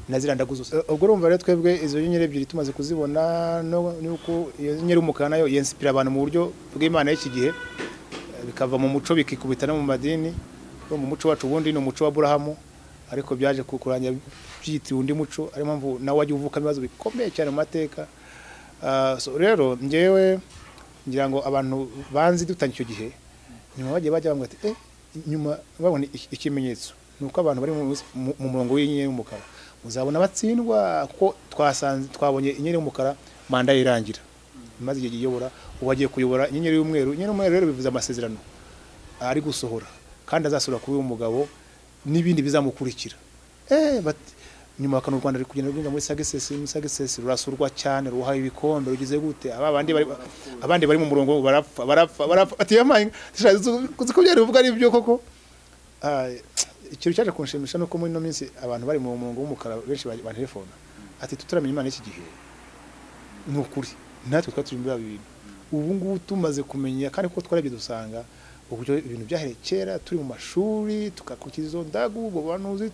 nazirandaguzo. Ubwo urumva rero twebwe izo nyenyeri ebyiri tumaze kuzibona, nuko iyo nyenyeri y'umukara nayo inspire abantu mu buryo bw'Imana y'iki gihe, bikava mu muco bikikubita no mu madini. Mu muco wacu ubundi ni umuco wa Aburahamu, ariko byaje kukuranya byitiriwe undi muco, ari mpamvu nawe wagiye uvuka ibibazo bikomeye cyane mu mateka. So rero ngewe ngira ngo abantu banzi dutanye icyo gihe, nyuma bagiye bajya bamwe ati nyuma babona ikimenyetso nuko abantu bari mu murongo w'inyenyeri y'umukara muzabona batsindwa, kuko twabonye inyenyeri y'umukara manda irangira, maze igihe giyobora ubagiye kuyobora inyenyeri y'umweru. Inyenyeri y'umweru rero bivuze amasezerano ari gusohora, kandi azasohora kuri uyu mugabo n'ibindi bizamukurikira. Nyuma bakana u Rwanda ruri kugenda rwinga muri sagesesi rurasurwa cyane, ruhaye ibikombe rugize gute, abandi bari mu murongo barapfa ati yamaye kuko byari uvuga ari byo koko. Ikintu cyaje kunshimisha nuko muri no minsi abantu bari mu murongo w'umukara benshi ba telefone ati tutaramenya Imana iki gihe ni ukuri natwe twaturi muri bintu ubu ngubu tumaze kumenya kandi ko twarebye dusanga uburyo ibintu byahereye kera turi mu mashuri tukakurikiza izo ndagu ubwo banuzi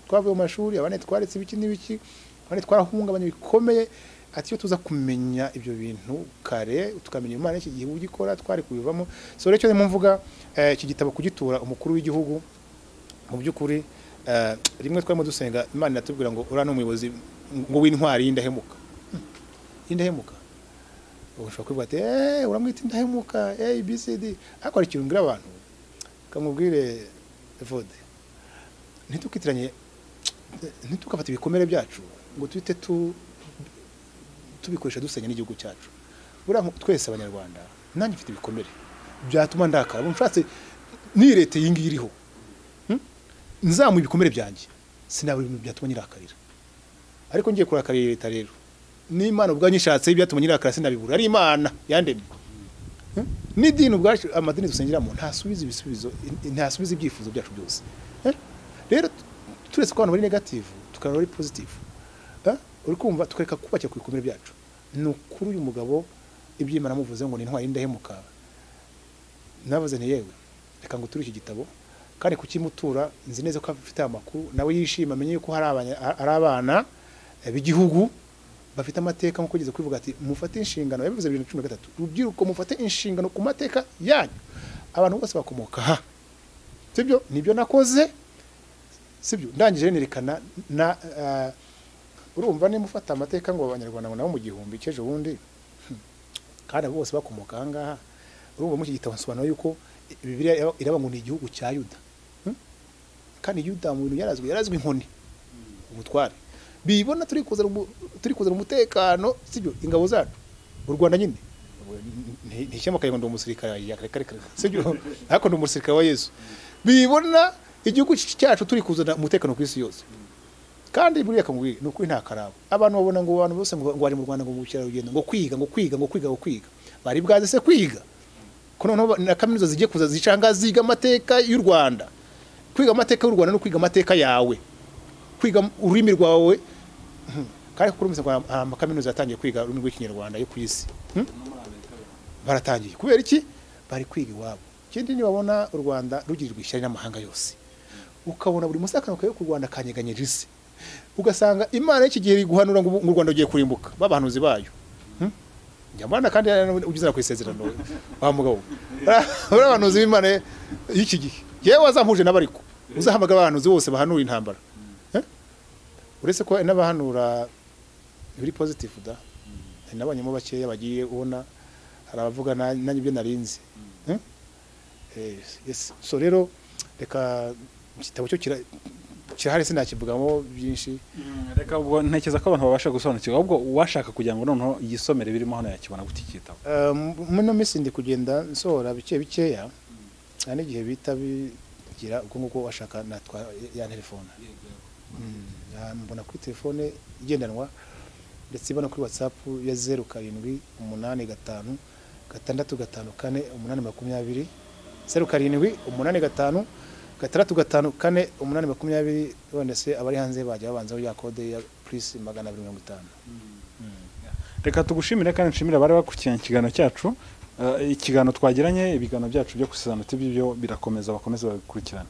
twavuye mu mashuri abane twaretse ibiki n'ibiki abane twarahungabanya bikomeye ati iyo tuza kumenya ibyo bintu kare tukamenya Imana iki gihe ugikora twari kubivamo so rero cyo mvuga iki gitabo kugitura umukuru w'igihugu mu by'ukuri rimwe twarimo dusenga Imana iratubwira ngo ura n'umuyobozi ngo w'intwari y'indahemuka indahemuka ushobora kuvuga ati uramwita indahemuka ABCD ariko ari ikintu ngira abantu kamubwire Evode nitukitiranye nitukafata ibikomere byacu ngo twite tubikoresha dusenya n'igihugu cyacu bura twese abanyarwanda nanjye mfite ibikomere byatuma ndakara unshatse nirete yingiriho nzamu ibikomere byanjye sinaburi ibintu byatuma nyirakarira ariko ngiye kurakarira leta rero n'Imana ubwanyishatse ibyatuma nyirakara sinabibura ari Imana yandemye n'idini ubwacu amadini dusengeramo ntasubiza ibisubizo ntasubiza ibyifuzo byacu byose rero turetse ko abantu bari negative tukaba bari positive uri kumva tukareka kubakira ku bikomere byacu ni ukuri uyu mugabo iby'Imana muvuze ngo ni intwari y'indahemuka navuze nti yewe reka ngo turi iki gitabo kandi kukimutura nzi neza ko afite amakuru nawe yishima amenye yuko hari abana b'igihugu bafite amateka nko kugeza kwivuga ati mufate inshingano yabivuze 2013 rubyiruko mufate inshingano ku mateka yanyu abantu bose bakomoka sibyo nibyo nakoze sibyo ndangije nerekana na urumva ni mufata amateka ngo abanyarwanda ngo nabo mu gihumbi cyejo bundi kandi bose bakomoka ahangaha urumva mu gitabo nsobanura yuko Bibiliya iraba ngo ni igihugu cya Yuda kandi Yuda mu bintu yarazwe inkoni ubutware bibona turi kuzana umutekano sibyo ingabo zacu u Rwanda nyine ntishyamakaye ngo ndi umusirikare ya kare sibyo ariko ndi umusirikare wa Yesu bibona igihugu cyacu turi kuzana umutekano ku isi yose kandi buriya kamubwira nuko nta karabo abantu babona ngo abantu bose ngo bari mu Rwanda ngo bukira rugendo ngo kwiga bari bwaze se kwiga kono na kaminuza zigiye kuza zicanga ziga amateka y'u Rwanda kwiga amateka y'u Rwanda no kwiga amateka yawe kwiga ururimi rwawe kandi kurumisa kwa amakaminuza yatangiye kwiga ururimi rw'ikinyarwanda yo kwisi baratangiye kubera iki bari kwiga iwabo kindi ni babona u Rwanda rugirirwa ishyari n'amahanga yose ukabona buri musakano kayo ku Rwanda kanyeganyije isi ugasanga Imana y'iki gihe guhanura ngo u Rwanda ugiye kurimbuka babahanuzi bayo njyamana kandi ugizera ku ISEZERANO wa mugabo urabahanuzi b'Imana y'iki gihe yewe wazampuje n'abariko uzahamaga abahanuzi bose bahanura intambara uretse ko n'abahanura biri positive da nabanyemo bakeya bagiye ubona harabavuga nanjye ibyo narinzi yes so rero reka kitabo cyo kirahari sinakivugamo byinshi reka ubwo ntekeza ko abantu babasha gusobanukirwa ahubwo uwashaka kugira ngo noneho igisomere birimo hano yakibona guti kitabo muno misi ndi kugenda nsohora bikeya cyane igihe bita bigira ubwo nguko washaka natwa ya telefone mbona kuri telefone igendanwa ndetse ibona kuri WhatsApp ya 0785 655 820 0785 655 820 wenda se abari hanze bajya babanza ya code ya plus 250 reka tugushimire kandi nshimira bari bakurikiye ikiganiro cyacu ikiganiro twagiranye ibiganiro byacu byo kusezerano TV byo birakomeza bakomeza bakurikirana